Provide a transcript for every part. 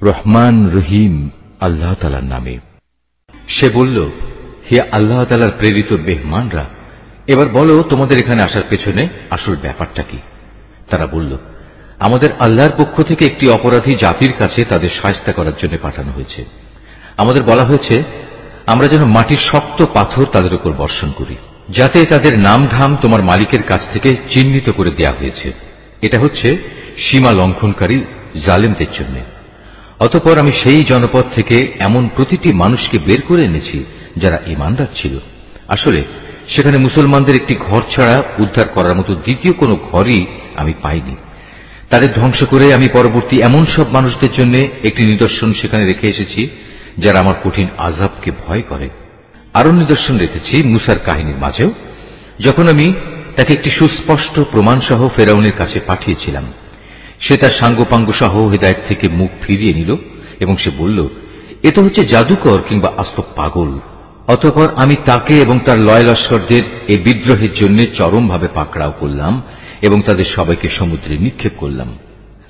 রহমান রহিম আল্লাহ তাআলার নামে। সে বলল, হে আল্লাহ তাআলার প্রেরিত মেহমানরা, এবার বলো তোমাদের এখানে আসার পেছনে আসল ব্যাপারটা কি। তারা বলল, আমাদের আল্লাহর পক্ষ থেকে একটি অপরাধী জাতির কাছে তাদের শায়েস্তা করার জন্য পাঠানো হয়েছে। আমাদের বলা হয়েছে আমরা যেন মাটির শক্ত পাথর তাদের উপর বর্ষণ করি, যাতে তাদের নামধাম তোমার মালিকের কাছ থেকে চিহ্নিত করে দেয়া হয়েছে। এটা হচ্ছে সীমা লঙ্ঘনকারী জালেমদের জন্য। অতঃপর আমি সেই জনপদ থেকে এমন প্রতিটি মানুষকে বের করে এনেছি যারা ঈমানদার ছিল। আসলে সেখানে মুসলমানদের একটি ঘর ছাড়া উদ্ধার করার মতো দ্বিতীয় কোনো ঘরই আমি পাইনি। তাদের ধ্বংস করে আমি পরবর্তী এমন সব মানুষদের জন্য একটি নিদর্শন সেখানে রেখে এসেছি যারা আমার কঠিন আযাবকে ভয় করে। আরো নিদর্শন রেখেছি মুসার কাহিনীর মাঝেও, যখন আমি তাকে একটি সুস্পষ্ট প্রমাণ সহ ফেরাউনের কাছে পাঠিয়েছিলাম। সে তার সাঙ্গপাঙ্গ সহ হেদায়েত থেকে মুখ ফিরিয়ে নিল এবং সে বলল, এ তো হচ্ছে জাদুকর কিংবা আস্ত পাগল। অতঃপর আমি তাকে এবং তার লয় লস্করদের এই বিদ্রোহের জন্য চরমভাবে পাকড়াও করলাম এবং তাদের সবাইকে সমুদ্রে নিক্ষেপ করলাম।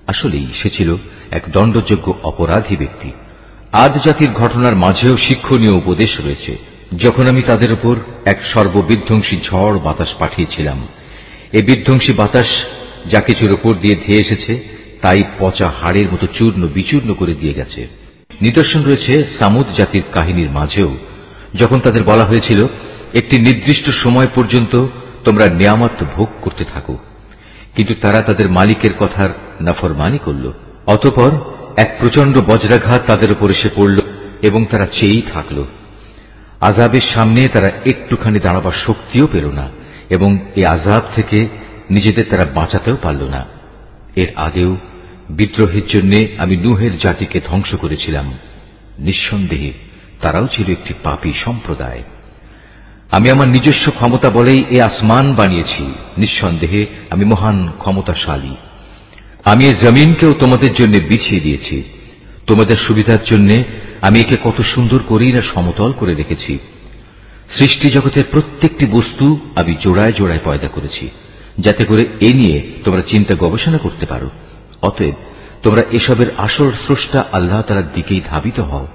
আসলেই সে ছিল এক দণ্ডযোগ্য অপরাধী ব্যক্তি। আদ জাতির ঘটনার মাঝেও শিক্ষণীয় উপদেশ রয়েছে। যখন আমি তাদের উপর এক সর্ববিধ্বংসী ঝড় বাতাস পাঠিয়েছিলাম, এই বিধ্বংসী বাতাস যা কিছুর উপর দিয়ে ধেয়ে এসেছে তাই পচা হাড়ের মতো চূর্ণ বিচূর্ণ করে দিয়ে গেছে। নিদর্শন রয়েছে সামুদ জাতির কাহিনীর মাঝেও, যখন তাদের বলা হয়েছিল একটি নির্দিষ্ট সময় পর্যন্ত তোমরা নিয়ামত ভোগ করতে থাকো, কিন্তু তারা তাদের মালিকের কথার নাফরমানি করল। অতঃপর এক প্রচন্ড বজ্রাঘাত তাদের উপর এসে পড়ল এবং তারা চেয়েই থাকল। আযাবের সামনে তারা একটুখানি দাঁড়াবার শক্তিও পেল না এবং এই আযাব থেকে নিজেদের তারা বাঁচাতেও পারল না। এর আগেও বিদ্রোহের জন্য আমি নূহের জাতিকে ধ্বংস করেছিলাম। নিঃসন্দেহে তারাও ছিল একটি পাপী সম্প্রদায়। আমি আমার নিজস্ব ক্ষমতা বলেই এ আসমান বানিয়েছি। নিঃসন্দেহে আমি মহান ক্ষমতাশালী। আমি এ জমিনকেও তোমাদের জন্য বিছিয়ে দিয়েছি। তোমাদের সুবিধার জন্য আমি একে কত সুন্দর করেই না সমতল করে রেখেছি। সৃষ্টি জগতের প্রত্যেকটি বস্তু আমি জোড়ায় জোড়ায় পয়দা করেছি, যাতে করে এ নিয়ে তোমরা চিন্তা গবেষণা করতে পারো। অতএব তোমরা এসবের আসল স্রষ্টা আল্লাহ তাআলার দিকেই ধাবিত হও।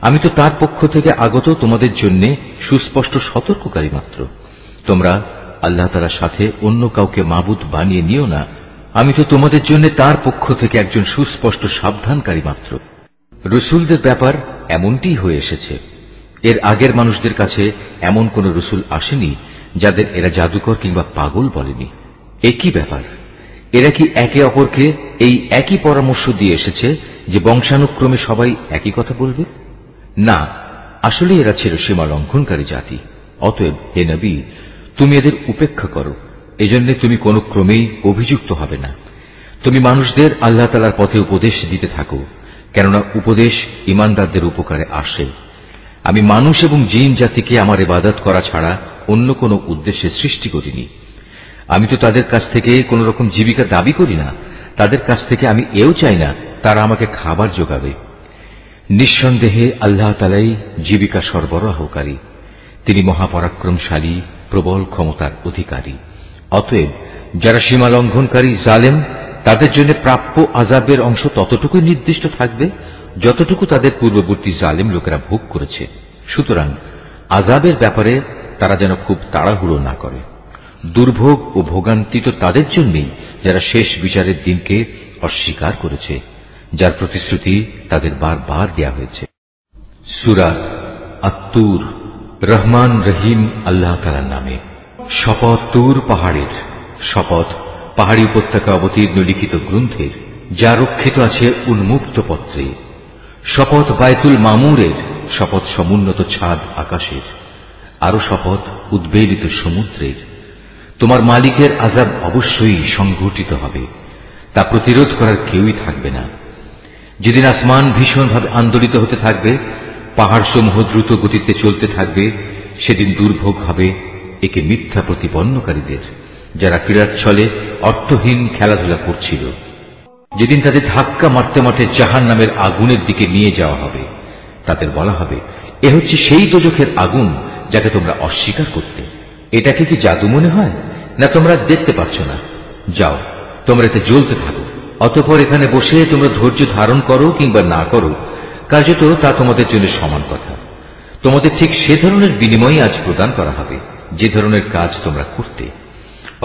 আমি তো তার পক্ষ থেকে আগত তোমাদের জন্য সুস্পষ্ট সতর্ককারী মাত্র। তোমরা আল্লাহ তাআলার সাথে অন্য কাউকে মাবুদ বানিয়ে নিও না। আমি তো তোমাদের জন্য তার পক্ষ থেকে একজন সুস্পষ্ট সাবধানকারী মাত্র। রসুলদের ব্যাপার এমনটিই হয়ে এসেছে। এর আগের মানুষদের কাছে এমন কোন রসুল আসেনি যাদের এরা জাদুকর কিংবা পাগল বলেনি। একই ব্যাপার, এরা কি একে অপরকে এই একই পরামর্শ দিয়ে এসেছে যে বংশানুক্রমে সবাই একই কথা বলবে? না, আসলে এরা ছিল সীমা লঙ্ঘনকারী জাতি। অতএব হে নবী, তুমি এদের উপেক্ষা করো। এজন্য তুমি কোন ক্রমেই অভিযুক্ত হবে না। তুমি মানুষদের আল্লাহ তাআলার পথে উপদেশ দিতে থাকো, কেননা উপদেশ ঈমানদারদের উপকারে আসে। আমি মানুষ এবং জিন জাতিকে আমার ইবাদত করা ছাড়া অন্য কোন উদ্দেশ্যে সৃষ্টি করিনি। আমি তো তাদের কাছ থেকে কোন রকম জীবিকা দাবি করি না। তাদের কাছ থেকে আমি এও চাই না তারা আমাকে খাবার যোগাবে। নিঃসন্দেহে আল্লাহ তাআলাই জীবিকা সরবরাহকারী। তিনি মহাপরাক্রমশালী, প্রবল ক্ষমতার অধিকারী। অতএব যারা সীমা লঙ্ঘনকারী জালেম, তাদের জন্য প্রাপ্য আযাবের অংশ ততটুকুই নির্দিষ্ট থাকবে যতটুকু তাদের পূর্ববর্তী জালেম লোকেরা ভোগ করেছে। সুতরাং আযাবের ব্যাপারে তারা যেন খুব তাড়াহুড়ো না করে। দুর্ভোগ ও ভোগান্তি তো তাদের জন্যই যারা শেষ বিচারের দিনকে অস্বীকার করেছে, যার প্রতিশ্রুতি তাদের বারবার দেয়া হয়েছে। সূরা আত-তুর। রহমান রহিম আল্লাহ তাআলার নামে। শপথ তুর পাহাড়ের, শপথ পাহাড়ি উপত্যকা অবতীর্ণ লিখিত গ্রন্থের, যা রক্ষিত আছে উন্মুক্ত পত্রে। শপথ বায়তুল মামুরের, শপথ সমুন্নত ছাদ আকাশের। আরো শপথ উদ্বেলিত সমুদ্রের। তোমার মালিকের আযাব অবশ্যই সংঘটিত হবে, তা প্রতিরোধ করার কেউই থাকবে না। যেদিন আসমান ভীষণভাবে আন্দোলিত হতে থাকবে, পাহাড় সমূহ দ্রুত গতিতে চলতে থাকবে, সেদিন দুর্ভোগ হবে একে মিথ্যা প্রতিপন্নকারীদের, যারা ক্রীড়াচ্ছলে অর্থহীন খেলাধুলা করছিল। যেদিন তাদের ধাক্কা মারতে মারতে জাহান্নামের আগুনের দিকে নিয়ে যাওয়া হবে, তাদের বলা হবে, এ হচ্ছে সেই দোজখের আগুন যাকে তোমরা অস্বীকার করতে। এটাকে কি জাদু মনে হয়? না তোমরা দেখতে পাচ্ছ না? যাও, তোমরা এতে জ্বলতে থাকো। অতঃপর এখানে বসে তোমরা ধৈর্য ধারণ করো কিংবা না করো, কার্যত তা তোমাদের জন্য সমান কথা। তোমাদের ঠিক সে ধরনের বিনিময় আজ প্রদান করা হবে যে ধরনের কাজ তোমরা করতে।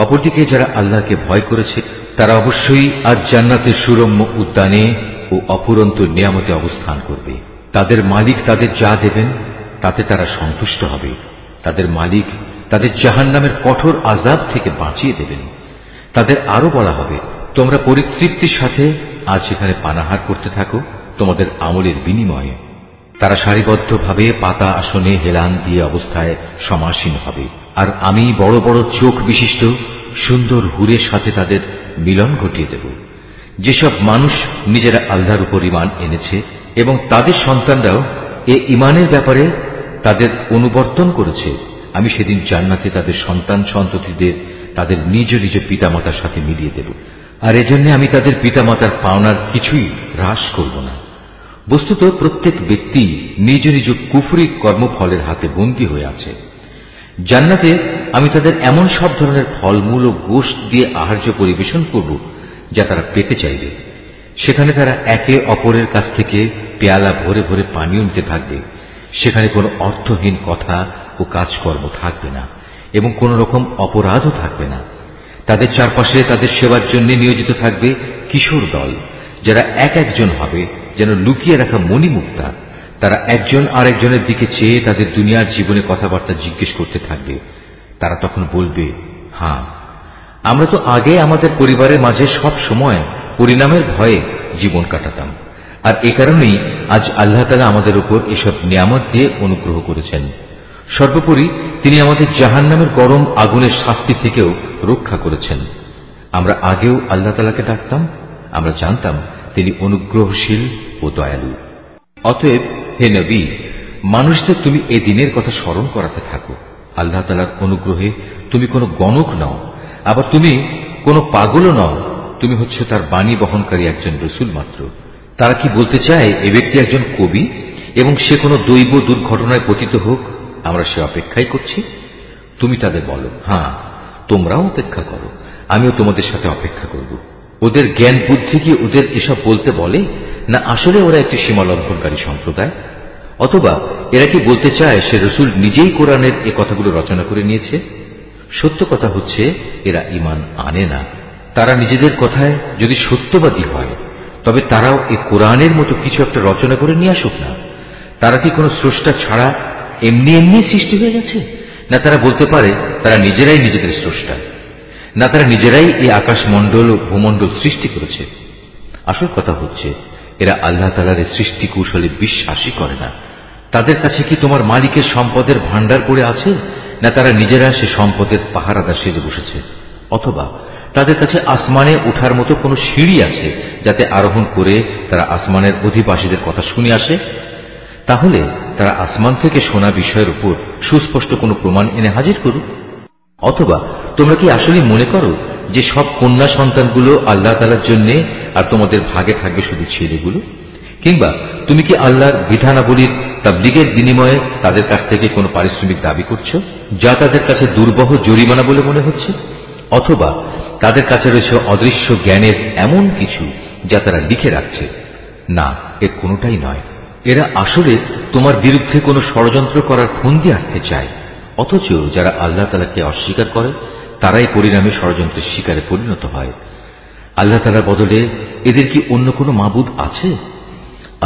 অপরদিকে যারা আল্লাহকে ভয় করেছে তারা অবশ্যই আজ জান্নাতের সুরম্য উদ্যানে ও অফুরন্ত নিয়ামতে অবস্থান করবে। তাদের মালিক তাদের যা দেবেন তাতে তারা সন্তুষ্ট হবে। তাদের মালিক তাদের জাহান্নামের কঠোর আযাব থেকে বাঁচিয়ে দেবেন। তাদের আরো বলা হবে, তোমরা পরিতৃপ্তির সাথে আজ সেখানে পানাহার করতে থাকো তোমাদের আমলের বিনিময়ে। তারা সারিবদ্ধভাবে পাতা আসনে হেলান দিয়ে অবস্থায় সমাসীন হবে, আর আমি বড় বড় চোখ বিশিষ্ট সুন্দর হুরের সাথে তাদের মিলন ঘটিয়ে দেব। যেসব মানুষ নিজেরা আল্লাহর উপর ঈমান এনেছে এবং তাদের সন্তানরাও এ ঈমানের ব্যাপারে তাদের অনুবর্তন করেছে, আমি সেদিন জান্নাতে তাদের সন্তান সন্ততিদের তাদের নিজ নিজ পিতামাতার সাথে মিলিয়ে দেব। আর এজন্য আমি তাদের পিতামাতার পাওনার কিছুই হ্রাস করব না। বস্তুত প্রত্যেক ব্যক্তি নিজ নিজ কুফরি কর্মফলের হাতে বন্দী হয়ে আছে। জান্নাতে আমি তাদের এমন সব ধরনের ফলমূল ও গোশত দিয়ে আহার্য পরিবেশন করব যা তারা পেতে চাইবে। সেখানে তারা একে অপরের কাছ থেকে পেয়ালা ভরে ভরে পানীয় নিতে থাকবে। সেখানে কোনো অর্থহীন কথা ও কাজকর্ম থাকবে না এবং কোন রকম অপরাধও থাকবে না। তাদের চারপাশে তাদের সেবার জন্য নিয়োজিত থাকবে কিশোর দল, যারা এক একজন হবে যেন লুকিয়ে রাখা মণিমুক্তা। তারা একজন আরেকজনের দিকে চেয়ে তাদের দুনিয়ার জীবনে কথাবার্তা জিজ্ঞেস করতে থাকবে। তারা তখন বলবে, হ্যাঁ, আমরা তো আগে আমাদের পরিবারের মাঝে সব সময় পরিণামের ভয়ে জীবন কাটাতাম, আর এ কারণেই আজ আল্লাহ তাআলা আমাদের উপর এসব নিয়ামত দিয়ে অনুগ্রহ করেছেন। সর্বোপরি তিনি আমাদের জাহান্নামের গরম আগুনের শাস্তি থেকেও রক্ষা করেছেন। আমরা আগেও আল্লাহ তাআলাকে ডাকতাম, আমরা জানতাম তিনি অনুগ্রহশীল ও দয়ালু। অতএব হে নবী, মানুষদের তুমি এ দিনের কথা স্মরণ করাতে থাকো। আল্লাহ তাআলার অনুগ্রহে তুমি কোনো গণক নও, আবার তুমি কোনো পাগলও নও। তুমি হচ্ছ তার বাণী বহনকারী একজন রসুল মাত্র। তারা কি বলতে চায় এ ব্যক্তি একজন কবি এবং সে কোনো দৈব দুর্ঘটনায় পতিত হোক, আমরা সে অপেক্ষাই করছি। তুমি তাদের বলো, হ্যাঁ, তোমরাও অপেক্ষা করো, আমিও তোমাদের সাথে অপেক্ষা করব। ওদের জ্ঞান বুদ্ধি কি ওদের এসব বলতে বলে, না আসলে ওরা একটি সীমালঙ্ঘনকারী সম্প্রদায়? অথবা এরা কি বলতে চায় সে রসুল নিজেই কোরআনের এ কথাগুলো রচনা করে নিয়েছে? সত্য কথা হচ্ছে এরা ঈমান আনে না। তারা নিজেদের কথায় যদি সত্যবাদী হয় তবে তারাও এ কোরআনের মতো কিছু একটা রচনা করে নিয়ে আসুক না। তারা কি কোনো স্রষ্টা ছাড়া এমনি এমনি সৃষ্টি হয়ে গেছে? না তারা বলতে পারে তারা নিজেরাই নিজেদের স্রষ্টা? না তারা নিজেরাই এই আকাশমণ্ডল ও ভূমণ্ডল সৃষ্টি করেছে? আসল কথা হচ্ছে এরা আল্লাহ তাআলার সৃষ্টি কৌশলে বিশ্বাসই করে না। তাদের কাছে কি তোমার মালিকের সম্পদের ভান্ডার পড়ে আছে, না তারা নিজেরা সে সম্পদের পাহারাদার সেজে বসেছে? অথবা তাদের কাছে আসমানে ওঠার মতো কোনো সিঁড়ি আছে যাতে আরোহণ করে তারা আসমানের অধিবাসীদের কথা শুনে আসে? তাহলে তারা আসমান থেকে শোনা বিষয়ের উপর সুস্পষ্ট কোনো প্রমাণ এনে হাজির করুক। অথবা তোমরা কি আসলে মনে করো যে সব কন্যা সন্তানগুলো আল্লাহ তাআলার জন্য আর তোমাদের ভাগে থাকবে শুধু ছেলেগুলো? কিংবা তুমি কি আল্লাহর বিধানাবলীর তাবলীগের বিনিময়ে তাদের কাছ থেকে কোনো পারিশ্রমিক দাবি করছো, যা তাদের কাছে দুর্বহ জরিমানা বলে মনে হচ্ছে? অথবা তাদের কাছে রয়েছে অদৃশ্য জ্ঞানের এমন কিছু যা তারা লিখে রাখছে? না, এর কোনোটাই নয়। এরা আসলে তোমার বিরুদ্ধে কোনো ষড়যন্ত্র করার ফন্দি আঁটতে চায়। অথচ যারা আল্লাহ তাআলাকে অস্বীকার করে তারাই পরিণামে ষড়যন্ত্রের শিকারে পরিণত হয়। আল্লাহ তাআলার বদলে এদের কি অন্য কোনো মাবুদ আছে?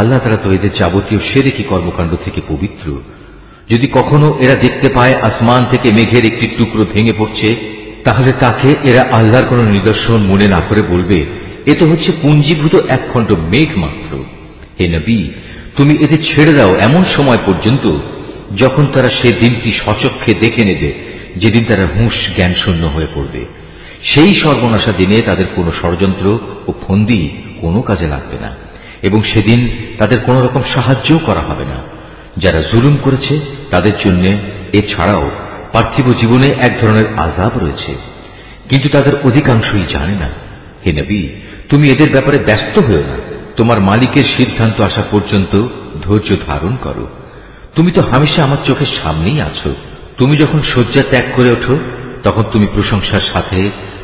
আল্লাহ তাআলা তো এদের যাবতীয় শিরকি কর্মকাণ্ড থেকে পবিত্র। যদি কখনো এরা দেখতে পায় আসমান থেকে মেঘের একটি টুকরো ভেঙে পড়ছে, তাহলে তাকে এরা আল্লাহর কোন নিদর্শন মনে না করে বলবে এ তো হচ্ছে পুঞ্জীভূত একখণ্ড মেঘ মাত্র। হে নবী, তুমি এদের ছেড়ে দাও এমন সময় পর্যন্ত যখন তারা সে দিনটি স্বচক্ষে দেখে নেবে যেদিন তারা হুঁশ জ্ঞান শূন্য হয়ে পড়বে। সেই সর্বনাশা দিনে তাদের কোনো ষড়যন্ত্র ও ফন্দি কোনো কাজে লাগবে না এবং সেদিন তাদের কোন রকম সাহায্যও করা হবে না। যারা জুলুম করেছে তাদের জন্য এছাড়াও পার্থিব জীবনে এক ধরনের আযাব রয়েছে, কিন্তু তাদের অধিকাংশই জানে না। হে নবী, তুমি এদের ব্যাপারে ব্যস্ত হও না। তোমার মালিকের সিদ্ধান্ত আসা পর্যন্ত ধৈর্য ধারণ করো। তুমি তো হামেশা আমার চোখের সামনেই আছো। তুমি যখন শয্যা ত্যাগ করে ওঠো তখন তুমি প্রশংসার সাথে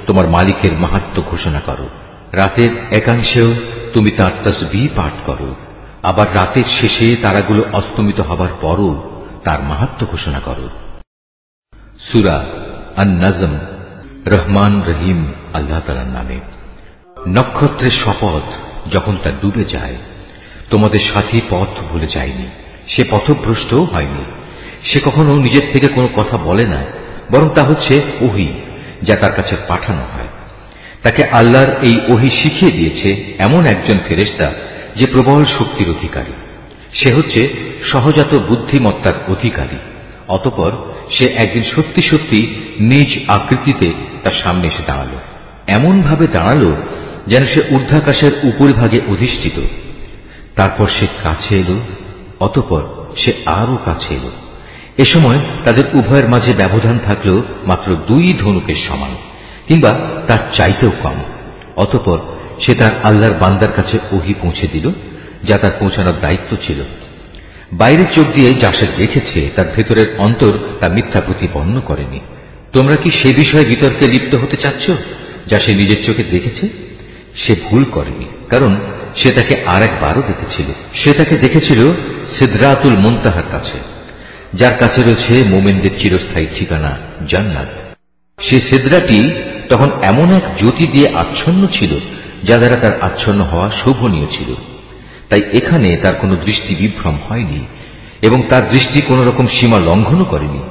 তোমার মালিকের মাহাত্ম্য ঘোষণা করো। রাতের একাংশেও তুমি তার তাসবিহ পাঠ করো, আবার রাতের শেষে তারাগুলো অস্তমিত হবার পরও তার মাহাত্ম্য ঘোষণা করো। সূরা আন-নাজম। রহমান রহিম আল্লাহ তাআলার নামে। নক্ষত্রের শপথ, যখন তা ডুবে যায়, তোমাদের সাথী পথ ভুলে যায়নি, সে পথভ্রষ্টও হয়নি। সে কখনো নিজের থেকে কোনো কথা বলে না, বরং তা হচ্ছে ওহী, যা তার কাছে পাঠানো হয়। তাকে আল্লাহর এই ওহী শিখিয়ে দিয়েছে এমন একজন ফেরেশতা যে প্রবল শক্তির অধিকারী। সে হচ্ছে সহজাত বুদ্ধিমত্তার অধিকারী। অতঃপর সে একদিন সত্যি সত্যি নিজ আকৃতিতে তার সামনে এসে দাঁড়ালো। এমন ভাবে দাঁড়ালো যেন সে ঊর্ধ্বাকাশের উপরিভাগে অধিষ্ঠিত। তারপর সে কাছে এলো, অতঃপর সে আরো কাছে এলো। এ সময় তাদের উভয়ের মাঝে ব্যবধান থাকলো মাত্র 2 ধনুকের সমান, কিংবা তার চাইতেও কম। অতঃপর সে তার আল্লাহর বান্দার কাছে ওহী পৌঁছে দিল, যা তার পৌঁছানোর দায়িত্ব ছিল। বাইরের চোখ দিয়ে যা সে দেখেছে, তার ভেতরের অন্তর তা মিথ্যা প্রতিপন্ন করেনি। তোমরা কি সে বিষয়ে বিতর্কে লিপ্ত হতে চাচ্ছ যা সে নিজের চোখে দেখেছে? সে ভুল করেনি, কারণ সে তাকে আর একবারও দেখেছিল। সে তাকে দেখেছিল সিদরাতুল মুনতাহার কাছে, যার কাছে রয়েছে মুমিনদের চিরস্থায়ী ঠিকানা জান্নাত। সে সিদরাটি তখন এমন এক জ্যোতি দিয়ে আচ্ছন্ন ছিল, যা দ্বারা তার আচ্ছন্ন হওয়া শোভনীয় ছিল। তাই এখানে তার কোনো দৃষ্টি বিভ্রম হয়নি এবং তার দৃষ্টি কোন রকম সীমা লঙ্ঘনও করেনি।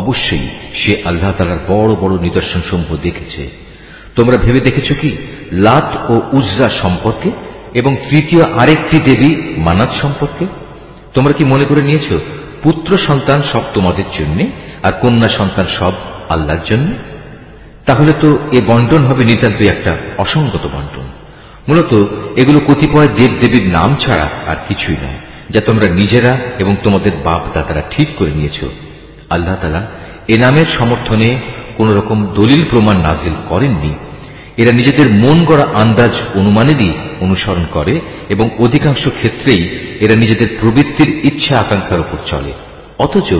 অবশ্যই সে আল্লাহ তাআলার বড় বড় নিদর্শন সমূহ দেখেছে। তোমরা ভেবে দেখেছ কি লাত ও উজ্জা সম্পর্কে এবং তৃতীয় আরেকটি দেবী মানাত সম্পর্কে? তোমরা কি মনে করে নিয়েছ পুত্র সন্তান সব তোমাদের জন্য আর কন্যা সন্তান সব আল্লাহর জন্য? তাহলে তো এ বন্টন হবে নিতান্তই একটা অসঙ্গত বন্টন। মূলত এগুলো কতিপয় দেব দেবীর নাম ছাড়া আর কিছুই নয়, যা তোমরা নিজেরা এবং তোমাদের বাপ দাদারা ঠিক করে নিয়েছ। আল্লাহ তাআলা এ নামের সমর্থনে কোন রকম দলিল প্রমাণ নাজিল করেননি। এরা নিজেদের মন গড়া আন্দাজ অনুমানেরই অনুসরণ করে এবং অধিকাংশ ক্ষেত্রেই এরা নিজেদের প্রবৃত্তির ইচ্ছা আকাঙ্ক্ষার উপর চলে। অথচ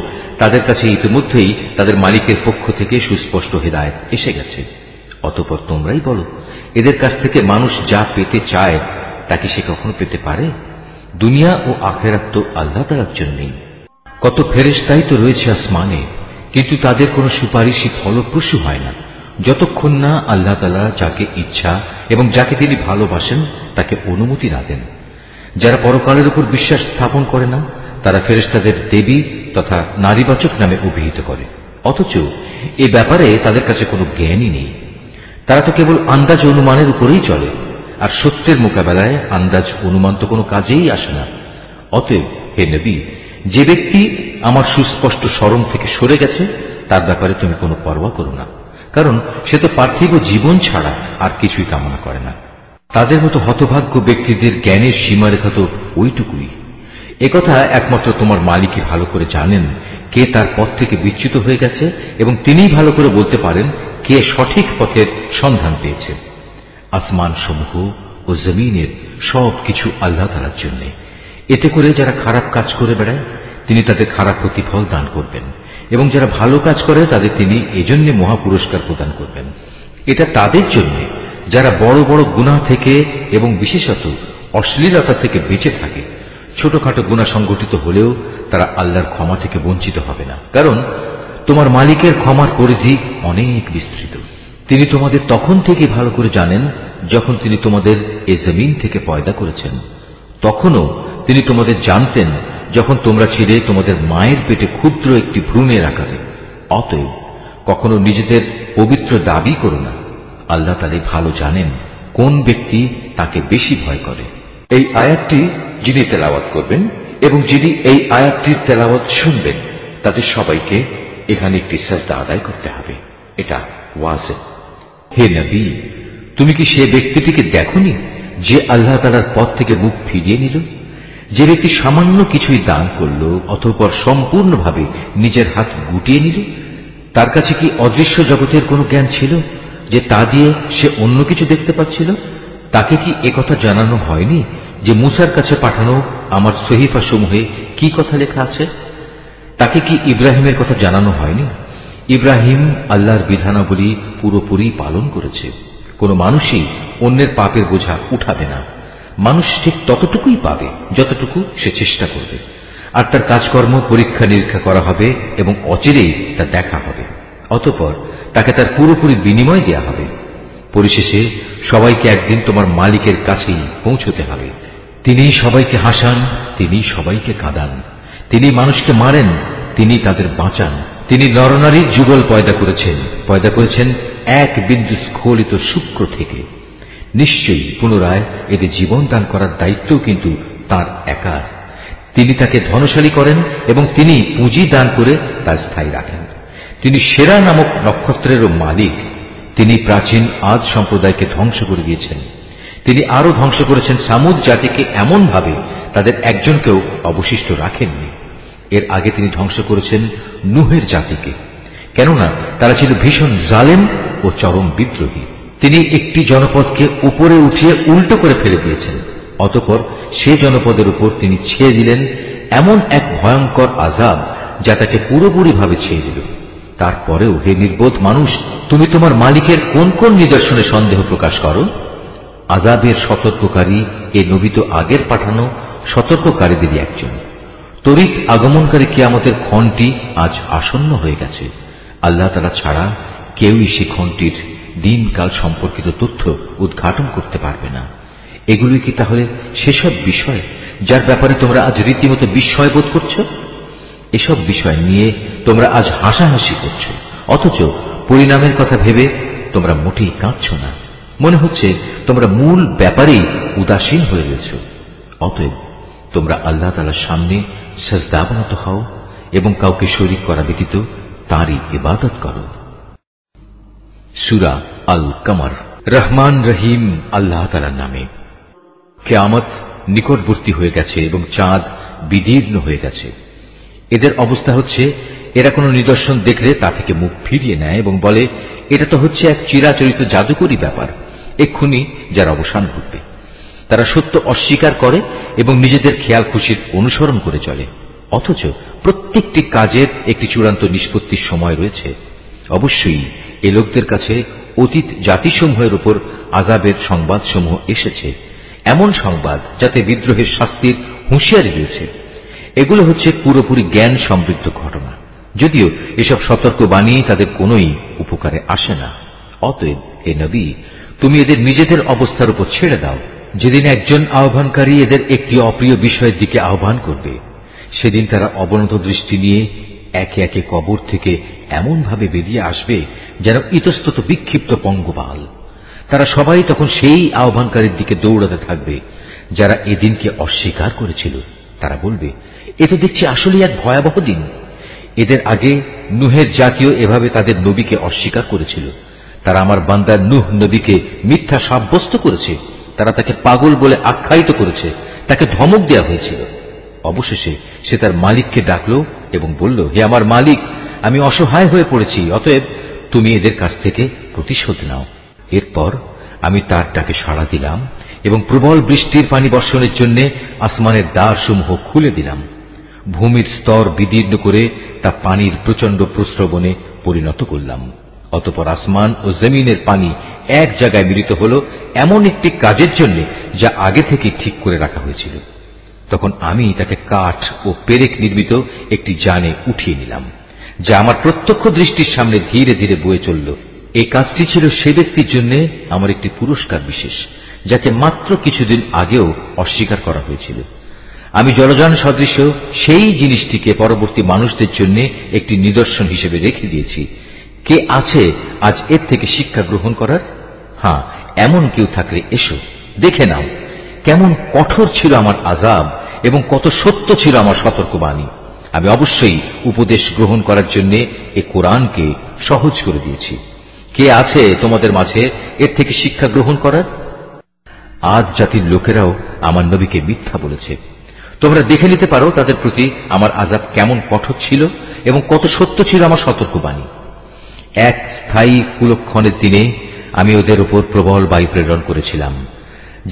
তাদের কাছে ইতিমধ্যেই তাদের মালিকের পক্ষ থেকে সুস্পষ্ট হিদায়াত এসে গেছে। অতঃপর তোমরাই বলো, এদের কাছ থেকে মানুষ যা পেতে চায় তা কি সে কখনো পেতে পারে? দুনিয়া ও আখিরাত তো আল্লাহ তাআলার জন্যই। কত ফেরেশতাই তো রয়েছে আসমানে, কিন্তু তাদের কোনো সুপারিশই ফলপ্রসূ হয় না যতক্ষণ না আল্লাহ তাআলা যাকে ইচ্ছা এবং যাকে তিনি ভালোবাসেন তাকে অনুমতি না দেন। যারা পরকালের উপর বিশ্বাস স্থাপন করে না, তারা ফেরেশতাদের দেবী তথা নারীবাচক নামে অভিহিত করে, অথচ এ ব্যাপারে তাদের কাছে কোনো জ্ঞানই নেই। তারা তো কেবল আন্দাজ অনুমানের উপরেই চলে, আর সত্যের মোকাবেলায় আন্দাজ অনুমান তো কোনো কাজেই আসে না। অতএব হে নবী, যে ব্যক্তি আমার সুস্পষ্ট স্মরণ থেকে সরে গেছে তার ব্যাপারে তুমি কোনো পরোয়া করো না, কারণ সে তো পার্থিব জীবন ছাড়া আর কিছুই কামনা করে না। তাদের মতো হতভাগ্য ব্যক্তিদের জ্ঞানের সীমারেখা তো ওইটুকুই। একথা একমাত্র তোমার মালিকই ভালো করে জানেন কে তার পথ থেকে বিচ্যুত হয়ে গেছে, এবং তিনিই ভালো করে বলতে পারেন কে সঠিক পথের সন্ধান পেয়েছে। আসমান সমূহ ও জমিনের সব কিছু আল্লাহ তাআলার জন্য। এতে করে যারা খারাপ কাজ করে বেড়ায় তিনি তাদের খারাপ প্রতিফল দান করবেন, এবং যারা ভালো কাজ করে তাদের তিনি এজন্য মহা পুরস্কার প্রদান করবেন। এটা তাদের জন্য যারা বড় বড় গুনাহ থেকে এবং বিশেষত অশ্লীলতা থেকে বেঁচে থাকে। ছোটখাটো গুনাহ সংগঠিত হলেও তারা আল্লাহর ক্ষমা থেকে বঞ্চিত হবে না, কারণ তোমার মালিকের ক্ষমার পরিধি অনেক বিস্তৃত। তিনি তোমাদের তখন থেকে ভালো করে জানেন যখন তিনি তোমাদের এ জমিন থেকে পয়দা করেছেন। তখনও তিনি তোমাদের জানতেন যখন তোমরা ছিলে তোমাদের মায়ের পেটে ক্ষুদ্র একটি ভ্রূণের আকারে। অতএব কখনো নিজেদের পবিত্র দাবি করো না। আল্লাহ তাআলা ভালো জানেন কোন ব্যক্তি তাকে বেশি ভয় করে। এই আয়াতটি যিনি তেলাওয়াত করবেন এবং যিনি এই আয়াতটির তেলাওয়াত শুনবেন তাদের সবাইকে এখানে একটি সাজদা আদায় করতে হবে। এটা ওয়াজিব। হে নবী, তুমি কি সে ব্যক্তিটিকে দেখোনি যে আল্লাহ তাআলার পথ থেকে মুখ ফিরিয়ে নিল? যে ব্যক্তি সামান্য কিছুই দান করল অতঃপর সম্পূর্ণভাবে নিজের হাত গুটিয়ে নিল, তার কাছে কি অদৃশ্য জগতের কোনো জ্ঞান ছিল যে তা দিয়ে সে অন্য কিছু দেখতে পাচ্ছিল? তাকে কি একথা জানানো হয়নি যে মূসার কাছে পাঠানো আমার সহিফা সমূহে কি কথা লেখা আছে? তাকে কি ইব্রাহিমের কথা জানানো হয়নি? ইব্রাহিম আল্লাহর বিধানাবলী পুরোপুরি পালন করেছে। কোন মানুষই অন্যের পাপের বোঝা উঠাবে না। মানুষ ঠিক ততটুকুই পাবে যতটুকু সে চেষ্টা করবে, আর তার কাজকর্ম পরীক্ষা নিরীক্ষা করা হবে এবং অচিরেই তা দেখা হবে। অতঃপর তাকে তার পুরোপুরি বিনিময় দেয়া হবে। পরিশেষে সবাইকে একদিন তোমার মালিকের কাছেই পৌঁছতে হবে। তিনি সবাইকে হাসান, তিনি সবাইকে কাঁদান, তিনি মানুষকে মারেন, তিনি তাদের বাঁচান। তিনি নরনারীর যুগল পয়দা করেছেন এক বিন্দু স্খলিত শুক্র থেকে। নিশ্চয়ই পুনরায় এদের জীবন দান করার দায়িত্বও কিন্তু তার একার। তিনি তাকে ধনশালী করেন এবং তিনি পুঁজি দান করে তা স্থায়ী রাখেন। তিনি সেরা নামক নক্ষত্রেরও মালিক। তিনি প্রাচীন আদ সম্প্রদায়কে ধ্বংস করে দিয়েছেন। তিনি আরো ধ্বংস করেছেন সামুদ জাতিকে এমন ভাবে তাদের একজনকেও অবশিষ্ট রাখেননি। এর আগে তিনি ধ্বংস করেছেন নুহের জাতিকে, কেননা তারা ছিল ভীষণ জালেম ও চরম বিদ্রোহী। তিনি একটি জনপদকে উপরে উঠিয়ে উল্টো করে ফেলে দিয়েছেন। অতঃপর সে জনপদের উপর তিনি ছেয়ে দিলেন এমন এক ভয়ঙ্কর আযাব যা তাকে পুরোপুরিভাবে ছেয়ে দিল। তারপরেও হে নির্বোধ মানুষ, তুমি তোমার মালিকের কোন কোন নিদর্শনে সন্দেহ প্রকাশ করো? আযাবের সতর্ককারী এ নবী তো আগের পাঠানো সতর্ককারীদেরই একজন। তড়িৎ আগমনকারী কিয়ামতের ক্ষণটি আজ আসন্ন হয়ে গেছে। আল্লাহ তাআলা ছাড়া কেউই সে ক্ষণটির দিনকাল সম্পর্কিত তথ্য উদ্ঘাটন করতে পারবে না। এগুলি কি তাহলে সেসব বিষয় যার ব্যাপারে তোমরা আজ রীতিমতো বিস্ময় বোধ করছো? এসব বিষয় নিয়ে তোমরা আজ হাসাহাসি করছো, অথচ পরিণামের কথা ভেবে তোমরা মোটেই কাঁদছ না। মনে হচ্ছে তোমরা মূল ব্যাপারেই উদাসীন হয়ে রয়েছ। অতএব তোমরা আল্লাহ তাআলার সামনে সাজদাবনত হও এবং কাউকে শরীক করা ব্যতীত তাঁরই ইবাদত করো। সূরা আল কমর। রহমান রহিম আল্লাহ তাআলার নামে। কিয়ামত নিকটবর্তী হয়ে গেছে এবং চাঁদ বিদীর্ণ হয়ে গেছে। এদের অবস্থা হচ্ছে, এরা কোনো নিদর্শন দেখলে তা থেকে মুখ ফিরিয়ে নেয় এবং বলে, এটা তো হচ্ছে এক চিরাচরিত জাদুকরী ব্যাপার, এক্ষুনি যার অবসান ঘটবে। তারা সত্য অস্বীকার করে এবং নিজেদের খেয়াল খুশির অনুসরণ করে চলে। অথচ প্রত্যেকটি কাজের একটি চূড়ান্ত নিষ্পত্তির সময় রয়েছে। অবশ্যই এ লোকদের কাছে অতীত জাতিসমূহের উপর আযাবের সংবাদসমূহ এসেছে, এমন সংবাদ যাতে বিদ্রোহের শাস্তির হুঁশিয়ারি রয়েছে। এগুলো হচ্ছে পুরোপুরি জ্ঞান সমৃদ্ধ ঘটনা, যদিও এসব সতর্কবাণী তাদের কোনোই উপকারে আসে না। অতএব হে নবী, তুমি এদের নিজেদের অবস্থার উপর ছেড়ে দাও। যেদিন একজন আহ্বানকারী এদের একটি অপ্রিয় বিষয়ের দিকে আহ্বান করবে, সেদিন তারা অবনত দৃষ্টি নিয়ে একে একে কবর থেকে এমন ভাবে বেরিয়ে আসবে যেন ইতস্তত বিক্ষিপ্ত পঙ্গপাল। তারা সবাই তখন সেই আহ্বানকারীর দিকে দৌড়াতে থাকবে যারা এদিনকে অস্বীকার করেছিল। তারা বলবে, এ তো দেখছি আসলে এক ভয়াবহ দিন। এদের আগে নুহের জাতীয় এভাবে তাদের নবীকে অস্বীকার করেছিল। তারা আমার বান্দা নূহ নবীকে মিথ্যা সাব্যস্ত করেছে। তারা তাকে পাগল বলে আখ্যায়িত করেছে, তাকে ধমক দেওয়া হয়েছিল। অবশেষে সে তার মালিককে ডাকল এবং বলল, হে আমার মালিক, আমি অসহায় হয়ে পড়েছি, অতএব তুমি এদের কাছ থেকে প্রতিশোধ নাও। এরপর আমি তার ডাকে সাড়া দিলাম এবং প্রবল বৃষ্টির পানি বর্ষণের জন্য আসমানের দ্বারসমূহ খুলে দিলাম। ভূমির স্তর বিদীর্ণ করে তা পানির প্রচন্ড প্রস্রবণে পরিণত করলাম। অতঃপর আসমান ও জমিনের পানি এক জায়গায় মিলিত হল এমন একটি কাজের জন্য যা আগে থেকে ঠিক করে রাখা হয়েছিল। তখন আমি তাকে কাঠ ও পেরেক নির্মিত একটি যানে উঠিয়ে নিলাম, যা আমার প্রত্যক্ষ দৃষ্টির সামনে ধীরে ধীরে বয়ে চলল। এই কাজটি ছিল সে ব্যক্তির জন্য আমার একটি পুরস্কার বিশেষ, যাকে মাত্র কিছুদিন আগেও অস্বীকার করা হয়েছিল। আমি জলযান সদৃশ সেই জিনিসটিকে পরবর্তী মানুষদের জন্য একটি নিদর্শন হিসেবে রেখে দিয়েছি। কে আছে আজ এর থেকে শিক্ষা গ্রহণ করার? হ্যাঁ, এমন কেউ থাকলে এসো, দেখে নাও কেমন কঠোর ছিল আমার আযাব এবং কত সত্য ছিল আমার সতর্কবাণী। আমি অবশ্যই উপদেশ গ্রহণ করার জন্য এ কোরআনকে সহজ করে দিয়েছি। কে আছে তোমাদের মাঝে এর থেকে শিক্ষা গ্রহণ করার? আদ জাতির লোকেরাও আমার নবীকে মিথ্যা বলেছে। তোমরা দেখে নিতে পারো তাদের প্রতি আমার আযাব কেমন কঠোর ছিল এবং কত সত্য ছিল আমার সতর্কবাণী। এক স্থায়ী কুলক্ষণের দিনে আমি ওদের উপর প্রবল বায়ু প্রেরণ করেছিলাম,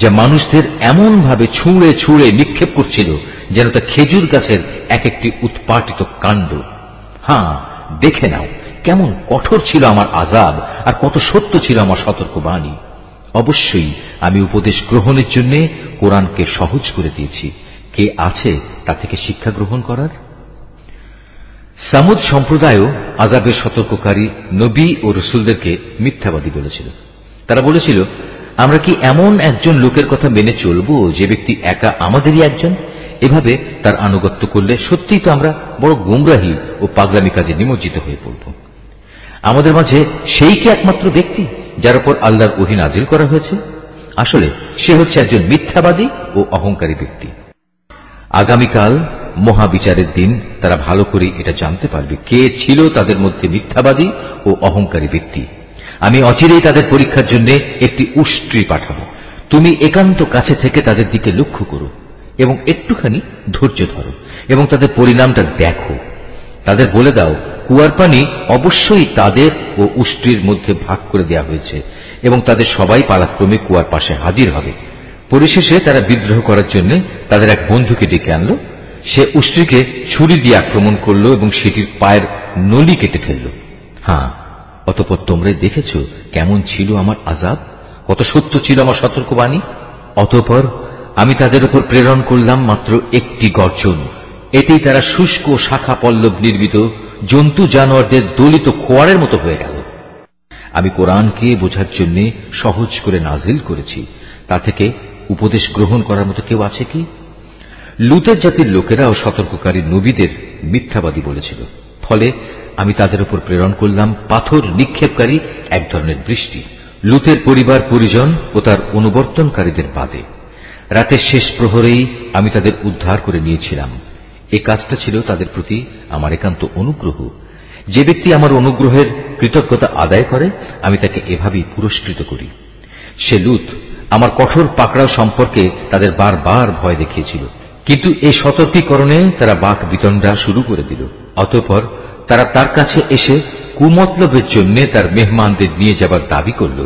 যা মানুষদের এমন ভাবে ছুঁড়ে ছুঁড়ে নিক্ষেপ করছিল যেন তা খেজুর গাছের এক একটি উৎপাটিত কাণ্ড। হ্যাঁ, দেখে নাও কেমন কঠোর ছিল আমার আযাব আর কত সত্য ছিল আমার সতর্কবাণী। অবশ্যই আমি উপদেশ গ্রহণের জন্য কোরআনকে সহজ করে দিয়েছি। কে আছে তা থেকে শিক্ষা গ্রহণ করার? সামুদ সম্প্রদায়ও আযাবের সতর্ককারী নবী ও রসুলদেরকে মিথ্যাবাদী বলেছিল। তারা বলেছিল, আমরা কি এমন একজন লোকের কথা মেনে চলব যে ব্যক্তি একা আমাদেরই একজন? এভাবে তার আনুগত্য করলে সত্যিই তো আমরা বড় গুমরাহী ও পাগলামি কাজে নিমজ্জিত হয়ে পড়ব। আমাদের মাঝে সেই কি একমাত্র ব্যক্তি যার উপর আল্লাহর ওহী নাজিল করা হয়েছে? আসলে সে হচ্ছে একজন মিথ্যাবাদী ও অহংকারী ব্যক্তি। আগামীকাল মহাবিচারের দিন তারা ভালো করে এটা জানতে পারবে কে ছিল তাদের মধ্যে মিথ্যাবাদী ও অহংকারী ব্যক্তি। আমি অচিরেই তাদের পরীক্ষার জন্য একটি উষ্ট্রি পাঠাবো। তুমি একান্ত কাছে থেকে তাদের দিকে লক্ষ্য করো এবং একটুখানি ধৈর্য ধরো এবং তাদের পরিণামটা দেখো। তাদের বলে দাও, কুয়ার পানি অবশ্যই তাদের ও উষ্ট্রির মধ্যে ভাগ করে দেওয়া হয়েছে এবং তাদের সবাই পালাক্রমে কুয়ার পাশে হাজির হবে। পরিশেষে তারা বিদ্রোহ করার জন্য তাদের এক বন্ধুকে ডেকে আনল। সে উষ্ট্রিকে ছুরি দিয়ে আক্রমণ করল এবং সেটির পায়ের নলি কেটে ফেলল। হ্যাঁ, অতঃপর তোমরাই দেখেছ কেমন ছিল আমার আযাব, কত সত্য ছিল আমার সতর্কবাণী। অতঃপর আমি তাদের উপর প্রেরণ করলাম মাত্র একটি গর্জন। এতেই তারা শুষ্ক শাখা পল্লব নির্মিত জন্তু জানোয়ারদের দলিত খোয়ারের মতো হয়ে গেল। আমি কোরআনকে বোঝার জন্য সহজ করে নাজিল করেছি। তা থেকে উপদেশ গ্রহণ করার মতো কেউ আছে কি? লুতের জাতির লোকেরাও সতর্ককারী নবীদের মিথ্যাবাদী বলেছিল। ফলে আমি তাদের উপর প্রেরণ করলাম পাথর নিক্ষেপকারী এক ধরনের বৃষ্টি, লুতের পরিবার পরিজন ও তার অনুবর্তনকারীদের বাদে। রাতের শেষ প্রহরেই আমি তাদের উদ্ধার করে নিয়েছিলাম। এই কাজটা ছিল তাদের প্রতি আমার একান্ত অনুগ্রহ। যে ব্যক্তি আমার অনুগ্রহের কৃতজ্ঞতা আদায় করে আমি তাকে এভাবেই পুরস্কৃত করি। সে লুত আমার কঠোর পাকড়াও সম্পর্কে তাদের বারবার ভয় দেখিয়েছিল, কিন্তু এই সতর্কীকরণে তারা বাক বিতণ্ডা শুরু করে দিল। অতঃপর তারা তার কাছে এসে কুমতলবের জন্য তার মেহমানদের নিয়ে যাবার দাবি করল।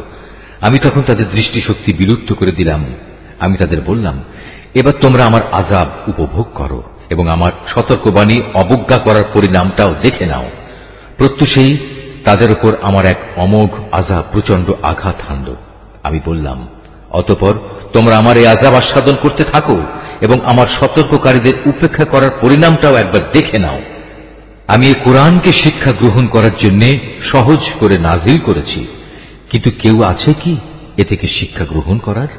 আমি তখন তাদের দৃষ্টিশক্তি বিলুপ্ত করে দিলাম। আমি তাদের বললাম, এবার তোমরা আমার আযাব উপভোগ করো এবং আমার সতর্কবাণী অবজ্ঞা করার পরিণামটাও দেখে নাও। প্রত্যুষেই তাদের উপর আমার এক অমোঘ আযাব প্রচন্ড আঘাত হানল। আমি বললাম, অতঃপর তোমরা আমার এই আযাব আস্বাদন করতে থাকো এবং আমার সতর্ককারীদের উপেক্ষা করার পরিণামটাও একবার দেখে নাও। আমি এই কোরআনকে শিক্ষা গ্রহণ করার জন্য সহজ করে নাজিল করেছি, কিন্তু কেউ আছে কি এ থেকে শিক্ষা গ্রহণ করার?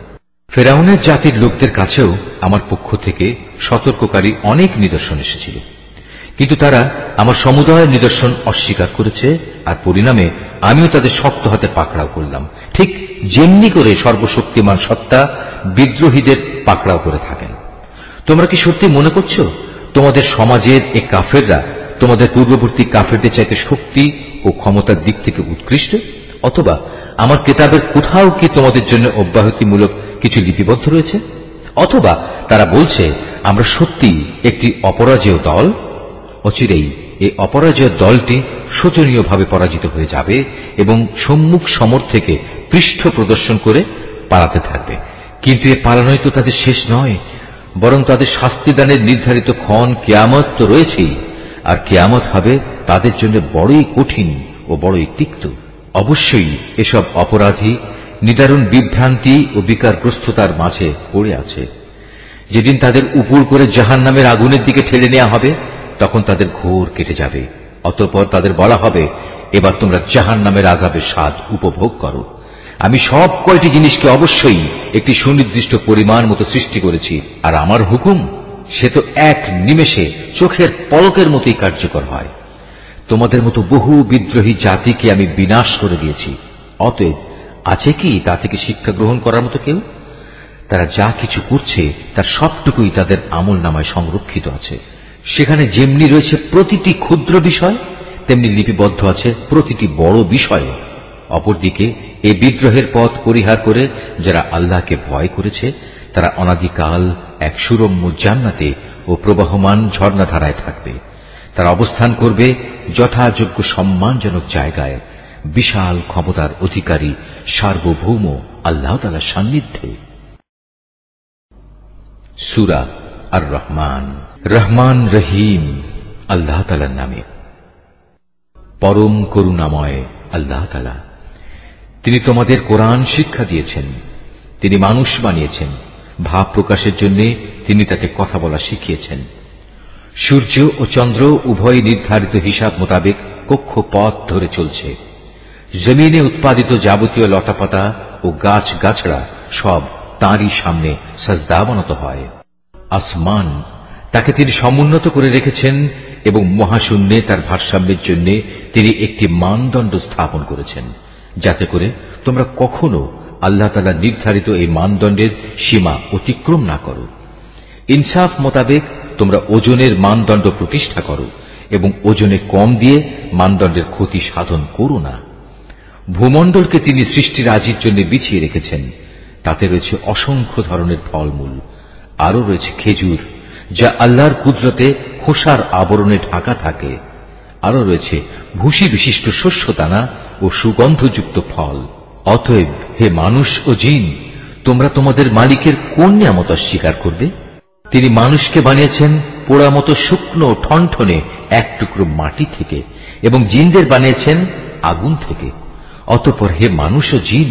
ফেরাউনের জাতির লোকদের কাছেও আমার পক্ষ থেকে সতর্ককারী অনেক নিদর্শন এসেছিল, কিন্তু তারা আমার সমুদয় নিদর্শন অস্বীকার করেছে, আর পরিণামে আমিও তাদের শক্ত হাতে পাকড়াও করলাম, ঠিক যেমনি করে সর্বশক্তিমান সত্তা বিদ্রোহীদের পাকড়াও করে থাকেন। তোমরা কি সত্যি মনে করছো তোমাদের সমাজের এই কাফেররা তোমাদের পূর্ববর্তী কাফেরদের চাইতে শক্তি ও ক্ষমতার দিক থেকে উৎকৃষ্ট? অথবা আমার কিতাবের কোথাও কি তোমাদের জন্য অব্যাহতিমূলক কিছু লিপিবদ্ধ রয়েছে? অথবা তারা বলছে আমরা সত্যি একটি অপরাজেয় দল? অচিরেই এই অপরাজেয় দলটি শোচনীয়ভাবে পরাজিত হয়ে যাবে এবং সম্মুখ সমর থেকে পৃষ্ঠ প্রদর্শন করে পালাতে থাকবে। কিন্তু এ পালানোই তো তাদের শেষ নয়, বরং তাদের শাস্তিদানের নির্ধারিত ক্ষণ কিয়ামত তো রয়েছেই, আর কিয়ামত হবে তাদের জন্য বড়ই কঠিন ও বড়ই তিক্ত। অবশ্যই এসব অপরাধী নিদারুণ বিভ্রান্তি ও বিকারগ্রস্ততার মাঝে পড়ে আছে। যেদিন তাদের উপর করে জাহান্নামের আগুনের দিকে ঠেলে নেওয়া হবে তখন তাদের ঘোর কেটে যাবে। অতঃপর তাদের বলা হবে, এবার তোমরা জাহান্নামের আযাবের স্বাদ উপভোগ করো। আমি সব কয়টি জিনিসকে অবশ্যই একটি সুনির্দিষ্ট পরিমাণ মতো সৃষ্টি করেছি, আর আমার হুকুম সে তো এক নিমেষে চোখের পলকের মতোই কার্যকর হয়। তোমাদের মতো বহু বিদ্রোহী জাতিকে আমি বিনাশ করে দিয়েছি। অতএব আছে কি তা থেকে শিক্ষা গ্রহণ করার মতো কেউ? তারা যা কিছু করছে তার সবটুকুই তাদের আমল নামায় সংরক্ষিত আছে। সেখানে যেমনি রয়েছে প্রতিটি ক্ষুদ্র বিষয়, তেমনি লিপিবদ্ধ আছে প্রতিটি বড় বিষয়। অপরদিকে এই বিদ্রোহের পথ পরিহার করে যারা আল্লাহকে ভয় করেছে তারা অনাদিকাল এক সুরম্য জান্নাতে ও প্রবাহমান ঝর্ণাধারায় থাকবে। তারা অবস্থান করবে যথাযোগ্য সম্মানজনক জায়গায়, বিশাল ক্ষমতার অধিকারী সার্বভৌম আল্লাহ তাআলার সান্নিধ্যে। সূরা আর রহমান। রহমান রহিম আল্লাহ তাআলার নামে। পরম করুণাময় আল্লাহ তাআলা। তিনি তোমাদের কোরআন শিক্ষা দিয়েছেন, তিনি মানুষ বানিয়েছেন, ভাব প্রকাশের জন্য তিনি তাকে কথা বলা শিখিয়েছেন। সূর্য ও চন্দ্র উভয় নির্ধারিত হিসাব মোতাবেক কক্ষপথ ধরে চলছে। জমিনে উৎপাদিত যাবতীয় লতাপাতা ও গাছ গাছড়া সব তাঁরই সামনে সাজদা বানাত হয়। আসমান তাকে তিনি সমুন্নত করে রেখেছেন এবং মহাশূন্যে তার ভারসাম্যের জন্য তিনি একটি মানদণ্ড স্থাপন করেছেন, যাতে করে তোমরা কখনো আল্লাহ তাআলা নির্ধারিত এই মানদণ্ডের সীমা অতিক্রম না করো। ইনসাফ মোতাবেক তোমরা ওজনের মানদণ্ড প্রতিষ্ঠা করো এবং ওজনে কম দিয়ে মানদণ্ডের ক্ষতি সাধন করো না। ভূমণ্ডলকে তিনি সৃষ্টিরাজির জন্য বিছিয়ে রেখেছেন, তাতে রয়েছে অসংখ্য ধরনের ফলমূল, আরও রয়েছে খেজুর যা আল্লাহর কুদরতে খোসার আবরণে ঢাকা থাকে, আরও রয়েছে ভুসি বিশিষ্ট শস্যদানা ও সুগন্ধযুক্ত ফল। অতএব হে মানুষ ও জিন, তোমরা তোমাদের মালিকের কোন নিয়ামত অস্বীকার করবে? তিনি মানুষকে বানিয়েছেন পোড়া মতো শুকনো ঠনঠনে এক টুকরো মাটি থেকে এবং জিনদের বানিয়েছেন আগুন থেকে। অতঃপর হে মানুষ ও জিন,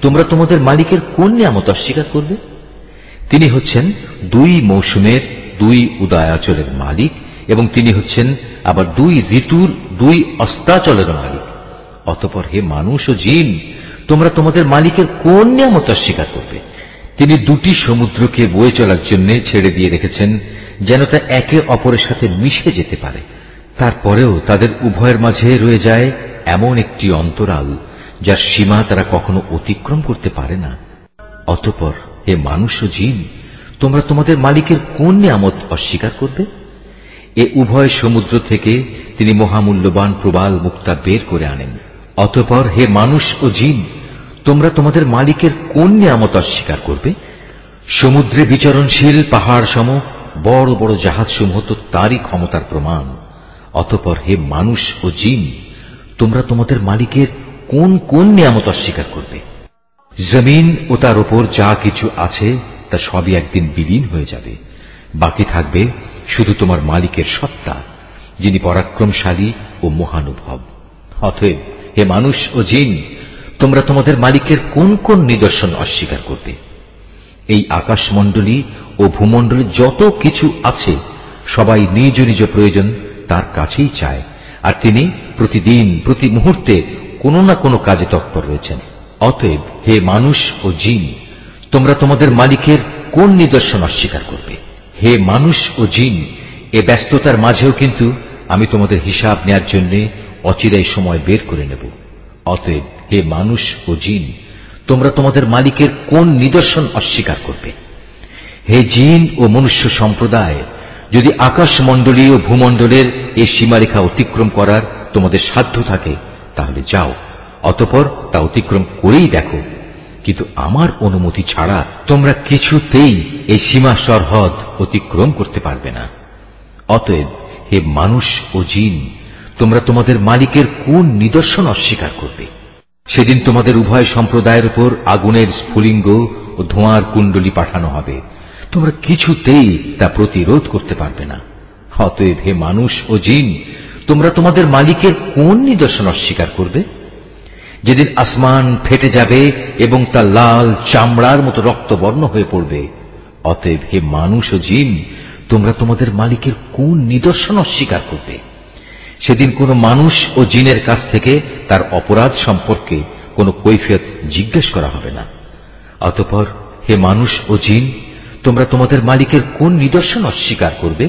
তোমরা তোমাদের মালিকের কোন নিয়ামত অস্বীকার করবে? তিনি হচ্ছেন দুই মৌসুমের দুই উদয়াচলের মালিক এবং তিনি হচ্ছেন আবার দুই ঋতুর দুই অস্তাচলের মালিক। অতঃপর হে মানুষ ও জিন, তোমরা তোমাদের মালিকের কোন নিয়ামত অস্বীকার করবে? তিনি দুটি সমুদ্রকে বয়ে চলার জন্য ছেড়ে দিয়ে রেখেছেন যেন তা একে অপরের সাথে মিশে যেতে পারে। তারপরেও তাদের উভয়ের মাঝে রয়ে যায় এমন একটি অন্তরাল যার সীমা তারা কখনো অতিক্রম করতে পারে না। অতঃপর হে মানুষ ও জিন, তোমরা তোমাদের মালিকের কোন নিয়ামত অস্বীকার করবে? এ উভয় সমুদ্র থেকে তিনি মহামূল্যবান প্রবাল মুক্তা বের করে আনেন। অতঃপর হে মানুষ ও জিন, তোমরা তোমাদের মালিকের কোন নিয়ামত অস্বীকার করবে? সমুদ্রে বিচরণশীল পাহাড় সম বড় বড় জাহাজসমূহ তো তারই ক্ষমতার প্রমাণ। অতঃপর হে মানুষ ও জিন, তোমরা তোমাদের মালিকের কোন কোন নিয়ামত অস্বীকার করবে? জমিন ও তার উপর যা কিছু আছে তা সবই একদিন বিলীন হয়ে যাবে, বাকি থাকবে শুধু তোমার মালিকের সত্তা, যিনি পরাক্রমশালী ও মহানুভব। অতএব হে মানুষ ও জিন, তোমরা তোমাদের মালিকের কোন কোন নিদর্শন অস্বীকার করবে? এই আকাশমণ্ডলী ও ভূমণ্ডলে যত কিছু আছে সবাই নিজ নিজ প্রয়োজন তার কাছেই চায়, আর তিনি প্রতিদিন প্রতি মুহূর্তে কোনো না কোনো কাজে তৎপর রয়েছেন। অতএব হে মানুষ ও জিন, তোমরা তোমাদের মালিকের কোন নিদর্শন অস্বীকার করবে? হে মানুষ ও জিন, এ ব্যস্ততার মাঝেও কিন্তু আমি তোমাদের হিসাব নেয়ার জন্য অচিরাই সময় বের করে নেব। অতএব হে মানুষ ও জিন, তোমরা তোমাদের মালিকের কোন নিদর্শন অস্বীকার করবে? হে জিন ও মনুষ্য সম্প্রদায়, যদি আকাশমণ্ডলী ও ভূমণ্ডলের এই সীমারেখা অতিক্রম করার তোমাদের সাধ্য থাকে তাহলে যাও, অতঃপর তা অতিক্রম করেই দেখো, কিন্তু আমার অনুমতি ছাড়া তোমরা কিছুতেই এই সীমা সরহদ অতিক্রম করতে পারবে না। অতএব হে মানুষ ও জিন, তোমরা তোমাদের মালিকের কোন নিদর্শন অস্বীকার করবে? সেদিন তোমাদের উভয় সম্প্রদায়ের উপর আগুনের স্ফুলিঙ্গ ও ধোঁয়ার কুণ্ডলী পাঠানো হবে, তোমরা কিছুতেই তা প্রতিরোধ করতে পারবে না। অতএব হে মানুষ ও জিন, তোমরা তোমাদের মালিকের কোন নিদর্শন অস্বীকার করবে? যেদিন আসমান ফেটে যাবে এবং তা লাল চামড়ার মতো রক্তবর্ণ হয়ে পড়বে। অতএব হে মানুষ ও জিন, তোমরা তোমাদের মালিকের কোন নিদর্শন অস্বীকার করবে? সেদিন কোনো মানুষ ও জিনের কাছ থেকে তার অপরাধ সম্পর্কে কোনো কৈফিয়ত জিজ্ঞেস করা হবে না। অতঃপর হে মানুষ ও জিন, তোমরা তোমাদের মালিকের কোন নিদর্শন অস্বীকার করবে?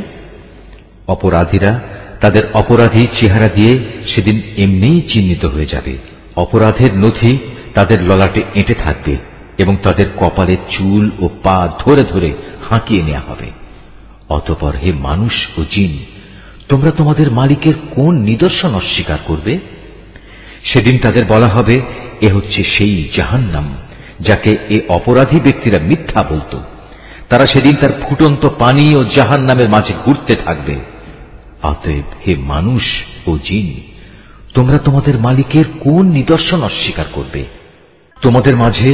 অপরাধীরা তাদের অপরাধী চেহারা দিয়ে সেদিন এমনিই চিহ্নিত হয়ে যাবে। অপরাধের নথি তাদের ললাটে এঁটে থাকবে এবং তাদের কপালের চুল ও পা ধরে ধরে হাঁকিয়ে নেওয়া হবে। অতঃপর হে মানুষ ও জিন, তোমরা তোমাদের মালিকের কোন নিদর্শন অস্বীকার করবে? সেদিন তাদের বলা হবে, এ হচ্ছে সেই জাহান্নাম যাকে এ অপরাধী ব্যক্তিরা মিথ্যা বলত। তারা সেদিন তার ফুটন্ত পানি ও জাহান্নামের মাঝে ঘুরতে থাকবে। অতএব হে মানুষ ও জিন, তোমরা তোমাদের মালিকের কোন নিদর্শন অস্বীকার করবে? তোমাদের মাঝে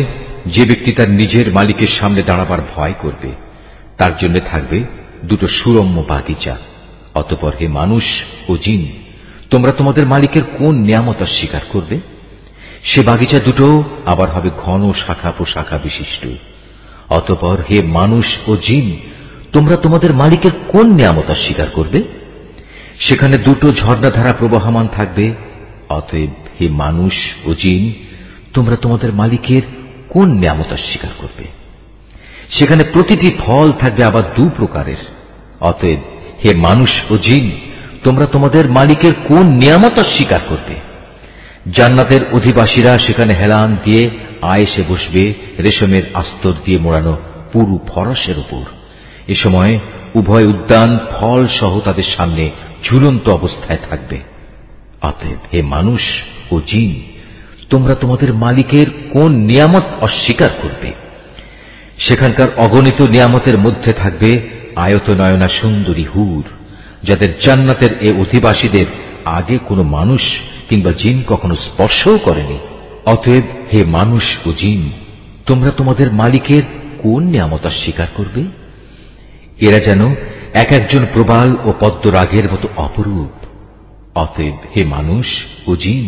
যে ব্যক্তি তার নিজের মালিকের সামনে দাঁড়াবার ভয় করবে, তার জন্য থাকবে দুটো সুরম্য বাগিচা। অতঃপর হে মানুষ ও জিন, তোমরা তোমাদের মালিকের কোন নিয়ামত অস্বীকার করবে? সে বাগিচা দুটো আবার হবে ঘন শাখা প্রশাখা বিশিষ্ট। অতঃপর হে মানুষ ও জিন, তোমরা তোমাদের মালিকের কোন নিয়ামত অস্বীকার করবে? সেখানে দুটো ঝর্ণাধারা প্রবাহমান থাকবে। অতএব হে মানুষ ও জিন, তোমরা তোমাদের মালিকের কোন নিয়ামত অস্বীকার করবে? সেখানে প্রতিটি ফল থাকবে আবার দু প্রকারের। অতএব হে মানুষ ও জিন, তোমরা তোমাদের মালিকের কোন নিয়ামত অস্বীকার করবে? জান্নাতের অধিবাসীরা সেখানে হেলান দিয়ে আয়েসে বসবে রেশমের আস্তর দিয়ে মোড়ানো পুরু ফরসের উপর। এ সময় উভয় উদ্যান ফল সহ তাদের সামনে ঝুলন্ত অবস্থায় থাকবে। অতএব হে মানুষ ও জিন, তোমরা তোমাদের মালিকের কোন নিয়ামত অস্বীকার করবে? সেখানকার অগণিত নিয়ামতের মধ্যে থাকবে আয়তনয়না সুন্দরী হুর, যাদের জান্নাতের এ অধিবাসীদের আগে কোনো মানুষ কিংবা জিন কখনো স্পর্শও করেনি। অতএব হে মানুষ ও জিন, তোমরা তোমাদের মালিকের কোন নিয়ামত অস্বীকার করবে? এরা যেন এক একজন প্রবাল ও পদ্মরাগের মতো অপরূপ। অতএব হে মানুষ ও জিন,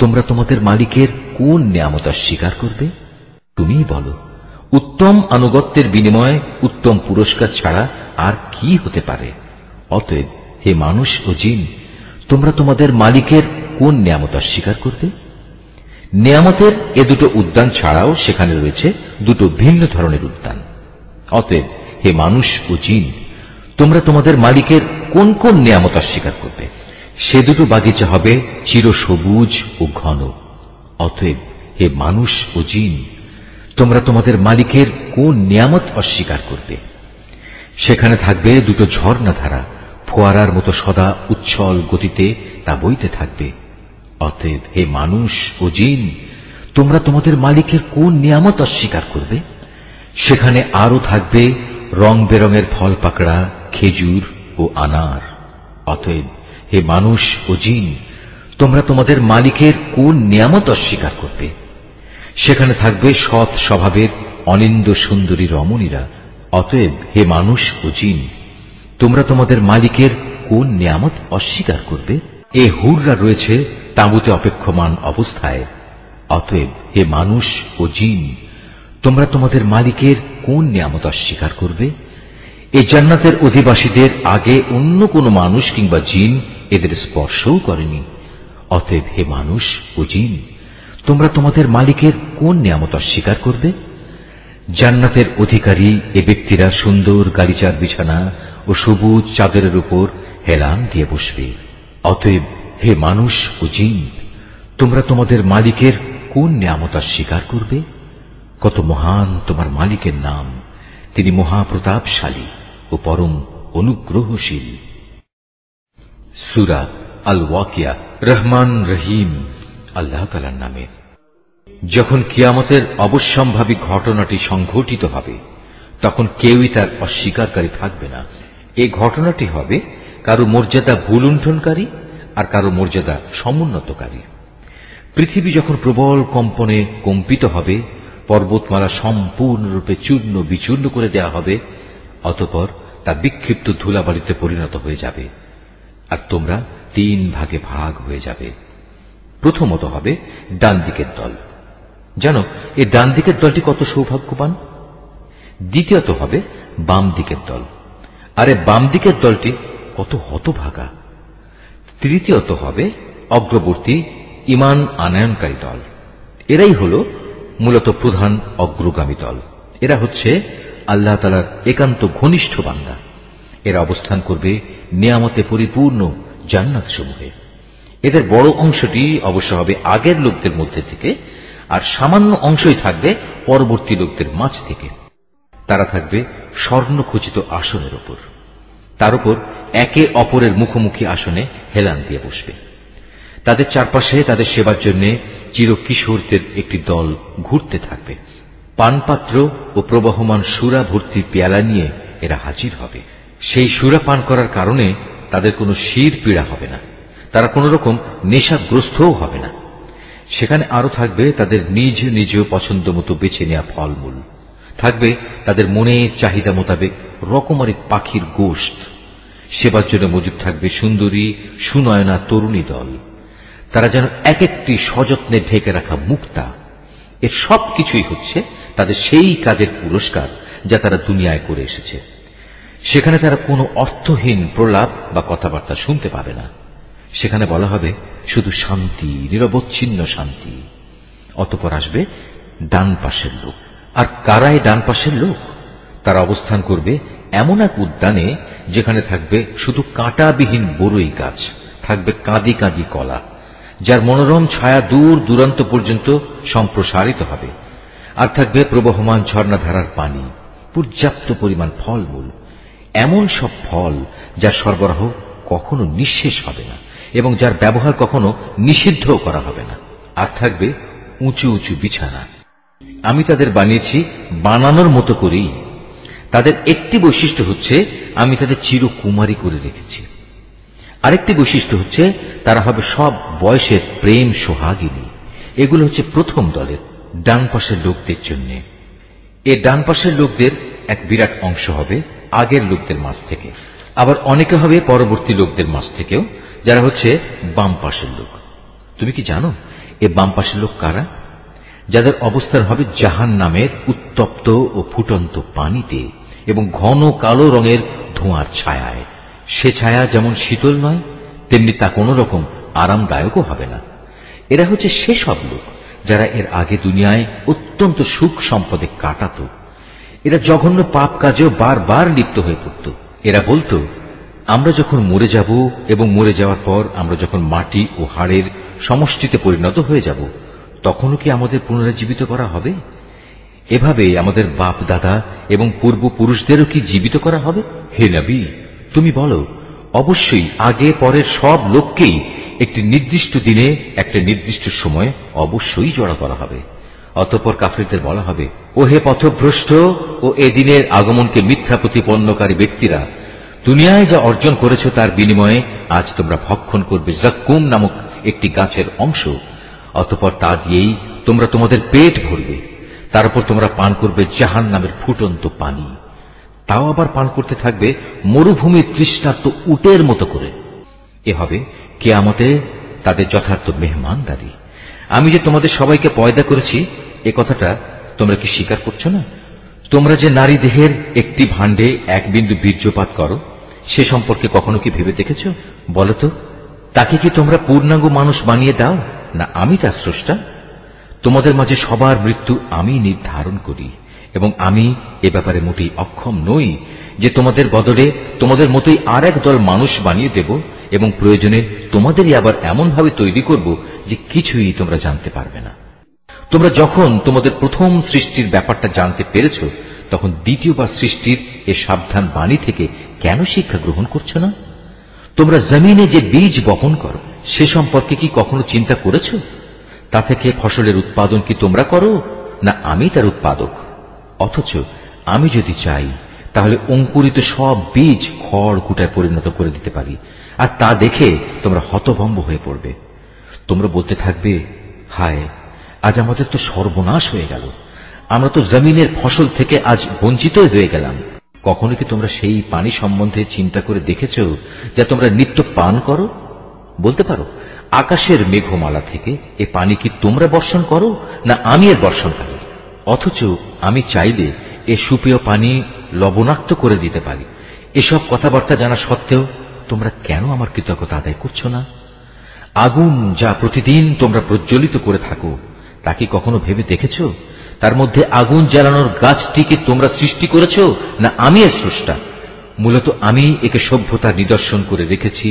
তোমরা তোমাদের মালিকের কোন নিয়ামত অস্বীকার করবে? তুমিই বলো। উত্তম আনুগত্যের বিনিময়ে উত্তম পুরস্কার ছাড়া আর কি হতে পারে? অতএব হে মানুষ ও জিন, তোমরা তোমাদের মালিকের কোন নিয়ামত অস্বীকার করবে? নিয়ামতের এ দুটো উদ্যান ছাড়াও সেখানে রয়েছে দুটো ভিন্ন ধরনের উদ্যান। অতএব হে মানুষ ও জিন, তোমরা তোমাদের মালিকের কোন কোন নিয়ামত অস্বীকার করবে? সে দুটো বাগিচা হবে চিরসবুজ ও ঘন। অতএব হে মানুষ ও জিন, তোমরা তোমাদের মালিকের কোন নিয়ামত অস্বীকার করবে? সেখানে থাকবে দুটো ঝর্ণাধারা, ফোয়ারার মতো সদা উচ্ছল গতিতে তা বইতে থাকবে। অতএব হে মানুষ ও জিন, তোমরা তোমাদের মালিকের কোন নিয়ামত অস্বীকার করবে? সেখানে আরো থাকবে রং বেরঙের ফল পাকড়া, খেজুর ও আনার। অতএব হে মানুষ ও জিন, তোমরা তোমাদের মালিকের কোন নিয়ামত অস্বীকার করবে? সেখানে থাকবে সৎ স্বভাবের অনিন্দ সুন্দরী রমণীরা। অতএব হে মানুষ ও জিন, তোমরা তোমাদের মালিকের কোন নিয়ামত অস্বীকার করবে? এ হুররা রয়েছে তাঁবুতে অপেক্ষমান অবস্থায়। অতএব হে মানুষ ও জিন, তোমরা তোমাদের মালিকের কোন নিয়ামত অস্বীকার করবে? এই জান্নাতের অধিবাসীদের আগে অন্য কোন মানুষ কিংবা জিন এদের স্পর্শও করেনি। অতএব হে মানুষ ও জিন, তোমরা তোমাদের মালিকের কোন নিয়ামত অস্বীকার করবে? জান্নাতের অধিকারী এ ব্যক্তিরা সুন্দর গালিচার বিছানা ও সবুজ চাদরের উপর হেলান দিয়ে বসবে। অতএব হে মানুষ ও জিন, তোমরা তোমাদের মালিকের কোন নিয়ামত অস্বীকার করবে? কত মহান তোমার মালিকের নাম! তিনি মহাপ্রতাপশালী ও পরম অনুগ্রহশীল। সূরা আল ওয়াকিয়া। রহমান রহিম আল্লাহ তাআলার নামে। যখন কিয়ামতের অবশ্যম্ভাবী ঘটনাটি সংঘটিত হবে, তখন কেউই তার অস্বীকারী থাকবে না। এই ঘটনাটি হবে কারো মর্যাদা ভুলুণ্ঠনকারী আর কারো মর্যাদা সমুন্নতকারী। পৃথিবী যখন প্রবল কম্পনে কম্পিত হবে, পর্বতমালা সম্পূর্ণরূপে চূর্ণ বিচূর্ণ করে দেয়া হবে, অতঃপর তা বিক্ষিপ্ত ধুলাবালিতে পরিণত হয়ে যাবে, আর তোমরা 3 ভাগে ভাগ হয়ে যাবে। প্রথমত হবে ডান দিকের দল। জানো এই ডান দিকের দলটি কত সৌভাগ্যবান। দ্বিতীয়ত হবে বাম দিকের দল, আরে বাম দিকের দলটি কত হতভাগা। তৃতীয়ত হবে অগ্রবর্তী ঈমান আনয়নকারী দল। এরাই হল মূলত প্রধান অগ্রগামী দল। এরা হচ্ছে আল্লাহ তাআলার একান্ত ঘনিষ্ঠ বান্দা। এরা অবস্থান করবে নিয়ামতে পরিপূর্ণ জান্নাত সমূহে। এদের বড় অংশটি অবশ্য হবে আগের লোকদের মধ্যে থেকে, আর সামান্য অংশই থাকবে পরবর্তী লোকদের মাঝ থেকে। তারা থাকবে স্বর্ণখচিত আসনের উপর। তার উপর একে অপরের মুখোমুখি আসনে হেলান দিয়ে বসবে। তাদের চারপাশে তাদের সেবার জন্য চিরকিশোরদের একটি দল ঘুরতে থাকবে। পানপাত্র ও প্রবহমান সুরা ভর্তি পেয়ালা নিয়ে এরা হাজির হবে। সেই সুরা পান করার কারণে তাদের কোনো শির পীড়া হবে না, তারা কোন রকম নেশাগ্রস্তও হবে না। সেখানে আরো থাকবে তাদের নিজ নিজ পছন্দ মতো বেছে নেওয়া ফলমূল, থাকবে তাদের মনের চাহিদা মোতাবেক রকমারি পাখির গোশত। সেবার জন্য মজুদ থাকবে সুন্দরী সুনয়না তরুণী দল। তারা যেন এক একটি সযত্নে ঢেকে রাখা মুক্তা। এর সব কিছুই হচ্ছে তাদের সেই কাজের পুরস্কার যা তারা দুনিয়ায় করে এসেছে। সেখানে তারা কোনো অর্থহীন প্রলাপ বা কথাবার্তা শুনতে পাবে না। সেখানে বলা হবে শুধু শান্তি, নিরবচ্ছিন্ন শান্তি। অতঃপর আসবে ডান পাশের লোক। আর কারাই ডান পাশের লোক? তারা অবস্থান করবে এমন এক উদ্যানে যেখানে থাকবে শুধু কাঁটাবিহীন বড়ই গাছ, থাকবে কাঁদি কাঁদি কলা, যার মনোরম ছায়া দূর দূরান্ত পর্যন্ত সম্প্রসারিত হবে। আর থাকবে প্রবহমান ঝর্ণাধারার পানি, পর্যাপ্ত পরিমাণ ফলমূল, এমন সব ফল যার সরবরাহ কখনো নিঃশেষ হবে না এবং যার ব্যবহার কখনো নিষিদ্ধ করা হবে না। আর থাকবে উঁচু উঁচু বিছানা। আমি তাদের বানিয়েছি বানানোর মতো করেই। তাদের একটি বৈশিষ্ট্য হচ্ছে আমি তাদের চিরকুমারী করে রেখেছি। আরেকটি বৈশিষ্ট্য হচ্ছে তারা হবে সব বয়সের প্রেম সোহাগিনী। এগুলো হচ্ছে প্রথম দলের ডান পাশের লোকদের জন্য। এ ডান পাশের লোকদের এক বিরাট অংশ হবে আগের লোকদের মাঝ থেকে, আবার অনেকে হবে পরবর্তী লোকদের মাঝ থেকেও, যারা হচ্ছে বাম পাশের লোক। তুমি কি জানো এ বাম পাশের লোক কারা? যাদের অবস্থান হবে জাহান্নামের উত্তপ্ত ও ফুটন্ত পানিতে এবং ঘন কালো রঙের ধোঁয়ার ছায়ায়। সে ছায়া যেমন শীতল নয়, তেমনি তা কোন রকম আরামদায়কও হবে না। এরা হচ্ছে সেসব লোক যারা এর আগে দুনিয়ায় অত্যন্ত সুখ সম্পদে কাটাত। এরা জঘন্য পাপ কাজেও বারবার লিপ্ত হয়ে পড়ত। এরা বলতো, আমরা যখন মরে যাব এবং মরে যাওয়ার পর আমরা যখন মাটি ও হাড়ের সমষ্টিতে পরিণত হয়ে যাব, তখনও কি আমাদের পুনরুজ্জীবিত করা হবে? এভাবে আমাদের বাপ দাদা এবং পূর্বপুরুষদেরও কি জীবিত করা হবে? হে নবী, তুমি বলো, অবশ্যই আগে পরের সব লোককেই একটি নির্দিষ্ট দিনে একটা নির্দিষ্ট সময়ে অবশ্যই জড়া করা হবে। অতঃপর কাফিরদের বলা হবে, ও হে পথভ্রষ্ট ও এ দিনের আগমনকে মিথ্যা প্রতিপন্নকারী ব্যক্তিরা, দুনিয়ায় যা অর্জন করেছ তার বিনিময়ে আজ তোমরা ভক্ষণ করবে জাক্কুম নামক একটি গাছের অংশ। অতঃপর তা দিয়েই তোমরা তোমাদের পেট ভরবে। তার উপর তোমরা পান করবে জাহান্নামের ফুটন্ত পানি। তাও আবার পান করতে থাকবে মরুভূমির তৃষ্ণার্ত উটের মতো করে। এ হবে কিয়ামতে তাদের যথার্থ মেহমানদারি। আমি যে তোমাদের সবাইকে পয়দা করেছি, এ কথাটা তোমরা কি স্বীকার করছো না? তোমরা যে নারী দেহের একটি ভাণ্ডে এক বিন্দু বীর্যপাত করো, সে সম্পর্কে কখনো কি ভেবে দেখেছ? বলো তো, তাকে কি তোমরা পূর্ণাঙ্গ মানুষ বানিয়ে দাও, না আমি তার স্রষ্টা? তোমাদের মাঝে সবার মৃত্যু আমি নির্ধারণ করি এবং আমি এ ব্যাপারে মোটেই অক্ষম নই যে তোমাদের বদলে তোমাদের মতোই আর এক দল মানুষ বানিয়ে দেব এবং প্রয়োজনে তোমাদেরই আবার এমন ভাবে তৈরি করব যে কিছুই তোমরা জানতে পারবে না। তোমরা যখন তোমাদের প্রথম সৃষ্টির ব্যাপারটা জানতে পেরেছ, তখন দ্বিতীয়বার সৃষ্টির এ সাবধান বাণী থেকে কেন শিক্ষা গ্রহণ করছো না? তোমরা জমিনে যে বীজ বপন করো, সে সম্পর্কে কি কখনো চিন্তা করেছ? তা থেকে ফসলের উৎপাদন কি তোমরা করো, না আমি তার উৎপাদক? অথচ আমি যদি চাই তাহলে অঙ্কুরিত সব বীজ খড় কুটায় পরিণত করে দিতে পারি, আর তা দেখে তোমরা হতভম্ব হয়ে পড়বে। তোমরা বলতে থাকবে, হায়, আজ আমাদের তো সর্বনাশ হয়ে গেল, আমরা তো জমিনের ফসল থেকে আজ বঞ্চিত হয়ে গেলাম। কখনো কি তোমরা সেই পানি সম্বন্ধে চিন্তা করে দেখেছ যা তোমরা নিত্য পান করো? বলতে পারো, আকাশের মেঘমালা থেকে এ পানি কি তোমরা বর্ষণ করো, না আমি এর বর্ষণকারী? অথচ আমি চাইলে এ সুপেয় পানি লবণাক্ত করে দিতে পারি। এসব কথাবার্তা জানা সত্ত্বেও তোমরা কেন আমার কৃতজ্ঞতা আদায় করছো না? আগুন যা প্রতিদিন তোমরা প্রজ্বলিত করে থাকো, তা কি কখনো ভেবে দেখেছ তার মধ্যে আগুন জ্বালানোর গাছটিকে তোমরা সৃষ্টি করেছ, না আমি এর স্রষ্টা? মূলত আমি একে সভ্যতার নিদর্শন করে রেখেছি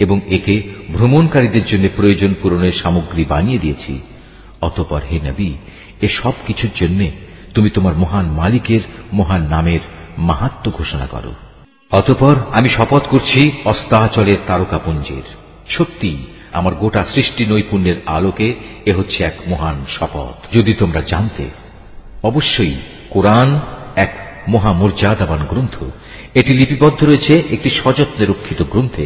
এবং একে ভ্রমণকারীদের জন্য প্রয়োজন পূরণের সামগ্রী বানিয়ে দিয়েছি। অতঃপর হে নবী, এ সব কিছুর জন্য তুমি তোমার মহান মালিকের মহান নামের মাহাত্ম্য ঘোষণা করো। অতঃপর আমি শপথ করছি অস্তাচলের তারকাপুঞ্জের, সত্যি আমার গোটা সৃষ্টি নৈপুণ্যের আলোকে এ হচ্ছে এক মহান শপথ। যদি তোমরা জানতে, অবশ্যই কোরআন এক মহামর্যাদাবান গ্রন্থ। এটি লিপিবদ্ধ রয়েছে একটি সযত্নে রক্ষিত গ্রন্থে।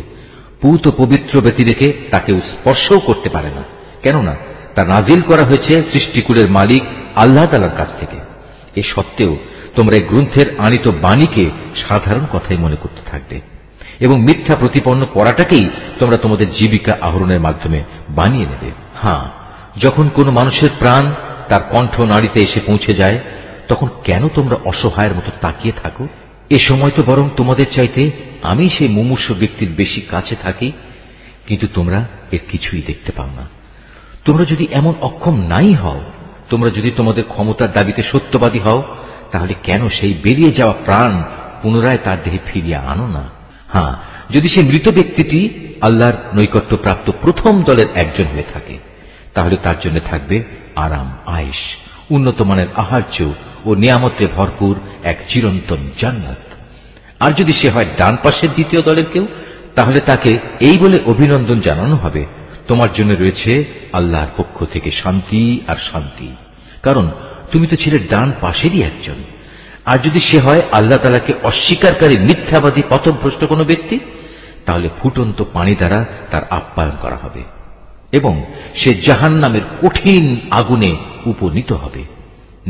পূত পবিত্র ব্যতি রেখে তাকেও স্পর্শও করতে পারে না, কেননা তা নাজিল করা হয়েছে সৃষ্টিকুলের মালিক আল্লাহ তাআলার কাছ থেকে। এ সত্ত্বেও তোমরা এই গ্রন্থের আনিত বাণীকে সাধারণ কথাই মনে করতে থাকবে। এবং মিথ্যা প্রতিপন্ন করাটাকেই তোমরা তোমাদের জীবিকা আহরণের মাধ্যমে বানিয়ে নেবে। হ্যাঁ, যখন কোন মানুষের প্রাণ তার কণ্ঠ নাড়িতে এসে পৌঁছে যায়, তখন কেন তোমরা অসহায়ের মতো তাকিয়ে থাকো? এ সময় তো বরং তোমাদের চাইতে আমি সেই মুমূর্ষ ব্যক্তির বেশি কাছে থাকি, কিন্তু তোমরা এর কিছুই দেখতে পাও না। তোমরা যদি এমন অক্ষম নাই হও, তোমরা যদি তোমাদের ক্ষমতার দাবিতে সত্যবাদী হও, তাহলে কেন সেই বেরিয়ে যাওয়া প্রাণ পুনরায় তার দেহে ফিরিয়ে আনো না? হ্যাঁ, যদি সেই মৃত ব্যক্তিটি আল্লাহর নৈকট্যপ্রাপ্ত প্রথম দলের একজন হয়ে থাকে, তাহলে তার জন্য থাকবে আরাম, আয়েশ, উন্নত মানের আহার্য ও নিয়ামতে ভরপুর এক চিরন্তন জান্নাত। আর যদি সে হয় ডান পাশের দ্বিতীয় দলের কেউ, তাহলে তাকে এই বলে অভিনন্দন জানানো হবে, তোমার জন্য রয়েছে আল্লাহর পক্ষ থেকে শান্তি আর শান্তি, কারণ তুমি তো ছিলে ডান পাশেরই একজন। আর যদি সে হয় আল্লাহ তাআলাকে অস্বীকারী মিথ্যাবাদী পথভ্রষ্ট কোনো ব্যক্তি, তাহলে ফুটন্ত পানি দ্বারা তার আপ্যায়ন করা হবে এবং সে জাহান্নামের কঠিন আগুনে উপনীত হবে।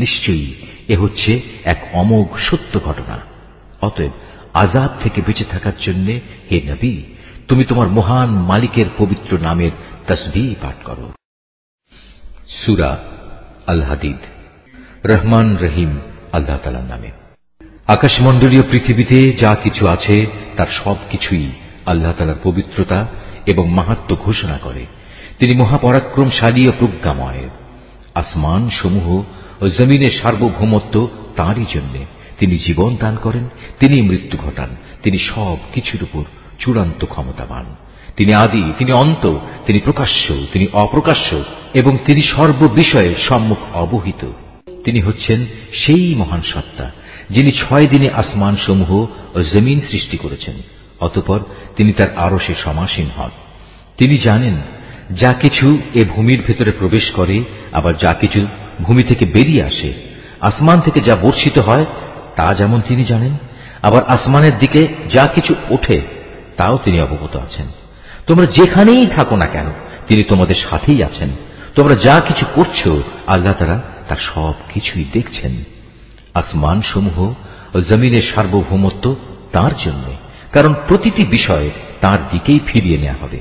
নিশ্চয়ই এ হচ্ছে এক অমোঘ সত্য ঘটনা। অতএব আযাব থেকে বেঁচে থাকার জন্য হে নবী, তুমি তোমার মহান মালিকের পবিত্র নামের তাসবিহ পাঠ করো। সূরা আল হাদিদ। রহমান রহিম আল্লাহ তাআলার নামে। আকাশমণ্ডলীয় পৃথিবীতে যা কিছু আছে তার সবকিছুই আল্লাহ তাআলার পবিত্রতা এবং মাহাত্ম্য ঘোষণা করে। তিনি মহাপরাক্রমশালী ও প্রজ্ঞাময়। আসমান সমূহ ও জমিনের সার্বভৌমত্ব তাঁরই জন্য। তিনি জীবন দান করেন, তিনি মৃত্যু ঘটান, তিনি সব কিছুর উপর চূড়ান্ত ক্ষমতাবান। তিনি আদি, তিনি অন্ত, তিনি প্রকাশ্য, তিনি অপ্রকাশ্য এবং তিনি সর্ববিষয়ে সম্মুখ অবহিত। তিনি হচ্ছেন সেই মহান সত্তা যিনি 6 দিনে আসমান সমূহ ও জমিন সৃষ্টি করেছেন, অতঃপর তিনি তার আরশে সমাসীন হন। তিনি জানেন যা কিছু এ ভূমির ভেতরে প্রবেশ করে, আবার যা কিছু ভূমি থেকে বেরিয়ে আসে। আসমান থেকে যা বর্ষিত হয় তা যেমন তিনি জানেন, আবার আসমানের দিকে যা কিছু ওঠে তাও তিনি অবগত আছেন। তোমরা যেখানেই থাকো না কেন, তিনি তোমাদের সাথেই আছেন। তোমরা যা কিছু করছো, আল্লাহ তাআলা তার সব কিছুই দেখছেন। আসমান সমূহ ও জমিনের সার্বভৌমত্ব তার জন্য, কারণ প্রতিটি বিষয় তার দিকেই ফিরিয়ে নেওয়া হবে।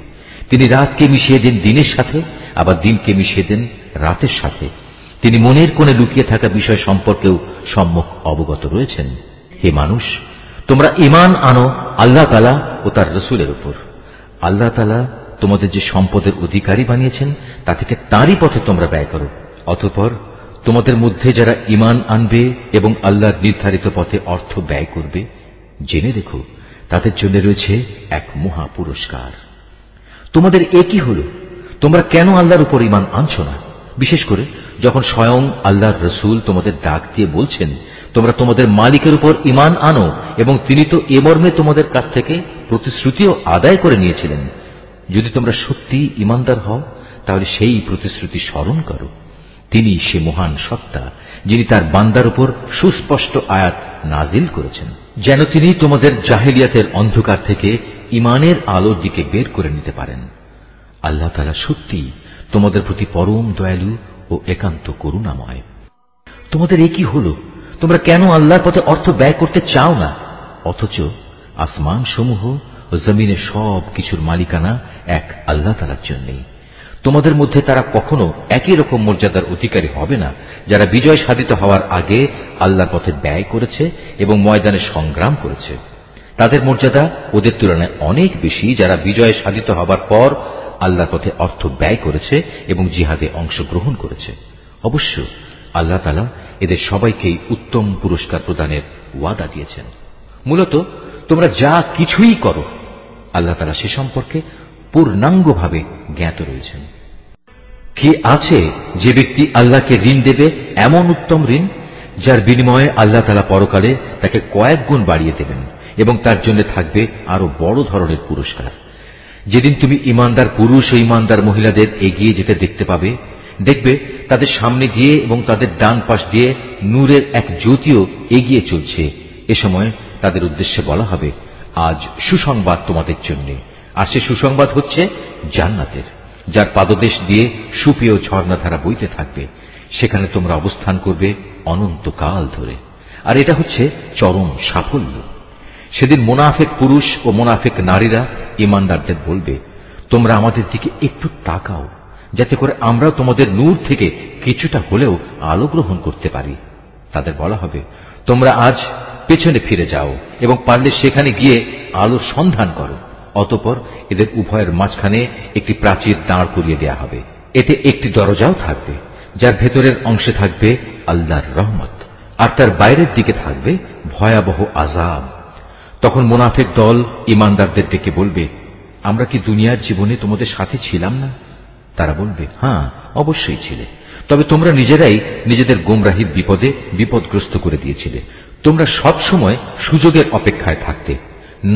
তিনি রাতকে মিশিয়ে দেন দিনের সাথে, আবার দিনকে মিশিয়ে দেন রাতের সাথে। তিনি মনের কোণে লুকিয়ে থাকা বিষয় সম্পর্কেও সম্মুখ অবগত রয়েছেন। হে মানুষ, তোমরা ঈমান আনো আল্লাহ তাআলা ও তার রাসূলের উপর। আল্লাহ তাআলা তোমাদের যে সম্পদের অধিকারী বানিয়েছেন, তা থেকে তাঁরই পথে তোমরা ব্যয় করো। অতঃপর তোমাদের মধ্যে যারা ঈমান আনবে এবং আল্লাহর নির্ধারিত পথে অর্থ ব্যয় করবে, জেনে রেখো তাদের জন্য রয়েছে এক মহা পুরস্কার। তোমাদের একই হল, তোমরা কেন আল্লাহর উপর ঈমান আনছো না? বিশেষ করে যখন স্বয়ং আল্লাহর রাসূল তোমাদের ডাক দিয়ে বলছেন, তোমরা তোমাদের মালিকের উপর ঈমান আনো, এবং তিনি তো এ মর্মে তোমাদের কাছ থেকে প্রতিশ্রুতিও আদায় করে নিয়েছিলেন। যদি তোমরা সত্যি ঈমানদার হও, তাহলে সেই প্রতিশ্রুতি স্মরণ করো। তিনি সে মহান সত্তা যিনি তার বান্দার উপর সুস্পষ্ট আয়াত নাজিল করেছেন, যেন তিনি তোমাদের জাহেলিয়াতের অন্ধকার থেকে ঈমানের আলোর দিকে বের করে নিতে পারেন। আল্লাহ তাআলা সত্যি তোমাদের প্রতি পরম দয়ালু ও একান্ত করুণাময়। তোমাদের একই হল, তোমরা কেন আল্লাহর পথে অর্থ ব্যয় করতে চাও না, অথচ আসমান সমূহ ও জমিনের সব কিছুর মালিকানা এক আল্লাহ তাআলার জন্যই। তোমাদের মধ্যে তারা কখনো একই রকম মর্যাদার অধিকারী হবে না যারা বিজয় সাধিত হওয়ার আগে আল্লাহর পথে ব্যয় করেছে এবং ময়দানে সংগ্রাম করেছে। তাদের মর্যাদা ওদের তুলনায় অনেক বেশি যারা বিজয় সাধিত হবার পর আল্লাহর পথে অর্থ ব্যয় করেছে এবং জিহাদে অংশগ্রহণ করেছে। অবশ্য আল্লাহ তাআলা এদের সবাইকেই উত্তম পুরস্কার প্রদানের ওয়াদা দিয়েছেন। মূলত তোমরা যা কিছুই করো, আল্লাহ তাআলা সে সম্পর্কে পূর্ণাঙ্গভাবে জ্ঞাত রয়েছেন। কে আছে যে ব্যক্তি আল্লাহকে ঋণ দেবে, এমন উত্তম ঋণ যার বিনিময়ে আল্লাহ তাআলা পরকালে তাকে কয়েক গুণ বাড়িয়ে দেবেন এবং তার জন্য থাকবে আরো বড় ধরনের পুরস্কার। যেদিন তুমি ঈমানদার পুরুষ ও ঈমানদার মহিলাদের এগিয়ে যেতে দেখতে পাবে, দেখবে তাদের সামনে দিয়ে এবং তাদের ডান পাশ দিয়ে নূরের এক জ্যোতিও এগিয়ে চলছে। এ সময় তাদের উদ্দেশ্যে বলা হবে, আজ সুসংবাদ তোমাদের জন্য। আর সে সুসংবাদ হচ্ছে জান্নাতের, যার পাদদেশ দিয়ে সুপেয় ঝর্ণাধারা বইতে থাকবে। সেখানে তোমরা অবস্থান করবে অনন্তকাল ধরে, আর এটা হচ্ছে চরম সাফল্য। সেদিন মুনাফিক পুরুষ ও মুনাফিক নারীরা ঈমানদারদের বলবে, তোমরা আমাদের দিকে একটু তাকাও, যাতে করে আমরা তোমাদের নূর থেকে কিছুটা হলেও আলো গ্রহণ করতে পারি। তাদের বলা হবে, তোমরা আজ পেছনে ফিরে যাও এবং পারলে সেখানে গিয়ে আলোর সন্ধান করো। অতঃপর এদের উভয়ের মাঝখানে একটি প্রাচীর দাঁড় করিয়ে দেয়া হবে। এতে একটি দরজাও থাকবে, যার ভেতরের অংশে থাকবে আল্লাহর রহমত, আর তার বাইরের দিকে থাকবে ভয়াবহ আযাব। তখন মুনাফিক দল ঈমানদারদের ডেকে বলবে, আমরা কি দুনিয়ার জীবনে তোমাদের সাথে ছিলাম না? তারা বলবে, হ্যাঁ, অবশ্যই ছিলে, তবে তোমরা নিজেরাই নিজেদের গোমরাহির বিপদে বিপদগ্রস্ত করে দিয়েছিলে। তোমরা সব সময় সুযোগের অপেক্ষায় থাকতে,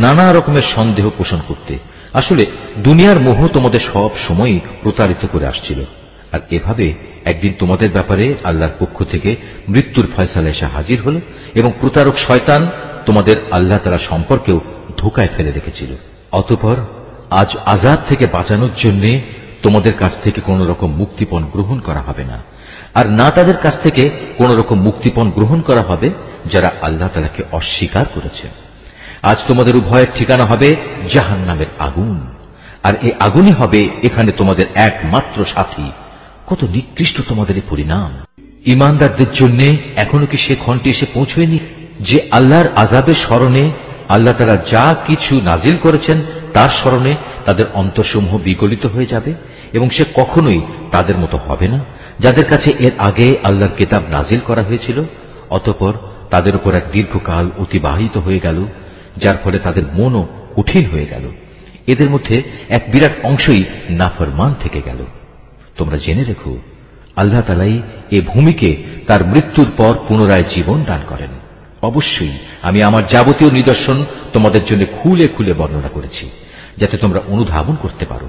নানা রকমের সন্দেহ পোষণ করতে। আসলে দুনিয়ার মোহ তোমাদের সব সময়ই প্রতারিত করে আসছিল। আর এভাবে একদিন তোমাদের ব্যাপারে আল্লাহর পক্ষ থেকে মৃত্যুর ফয়সালা এসে হাজির হল এবং প্রতারক শয়তান তোমাদের আল্লাহ তাআলা সম্পর্কেও ধোঁকায় ফেলে রেখেছিল। অতঃপর আজ আযাব থেকে বাঁচানোর জন্য তোমাদের কাছ থেকে কোন রকম মুক্তিপণ গ্রহণ করা হবে না, আর না তাদের কাছ থেকে কোন রকম মুক্তিপণ গ্রহণ করা হবে যারা আল্লাহ তাআলাকে অস্বীকার করেছে। আজ তোমাদের উভয়ের ঠিকানা হবে জাহান্নামের আগুন, আর এই আগুনই হবে এখানে তোমাদের একমাত্র সাথী। কত নিকৃষ্ট তোমাদের এই পরিণাম! ঈমানদারদের জন্য এখনো কি সে ক্ষণটি এসে পৌঁছয়নি যে আল্লাহর আযাবের স্মরণে আল্লাহ তাআলা যা কিছু নাজিল করেছেন তার স্মরণে তাদের অন্তরসমূহ বিগলিত হয়ে যাবে এবং সে কখনোই তাদের মতো হবে না যাদের কাছে এর আগে আল্লাহর কিতাব নাজিল করা হয়েছিল। অতঃপর তাদের উপর এক দীর্ঘকাল অতিবাহিত হয়ে গেল, যার ফলে তাদের মনও কঠিন হয়ে গেল। এদের মধ্যে এক বিরাট অংশই নাফরমান থেকে গেল। তোমরা জেনে রেখো, আল্লাহ তাআলাই এ ভূমিকে তার মৃত্যুর পর পুনরায় জীবন দান করেন। অবশ্যই আমি আমার যাবতীয় নিদর্শন তোমাদের জন্য খুলে খুলে বর্ণনা করেছি, যাতে তোমরা অনুধাবন করতে পারো।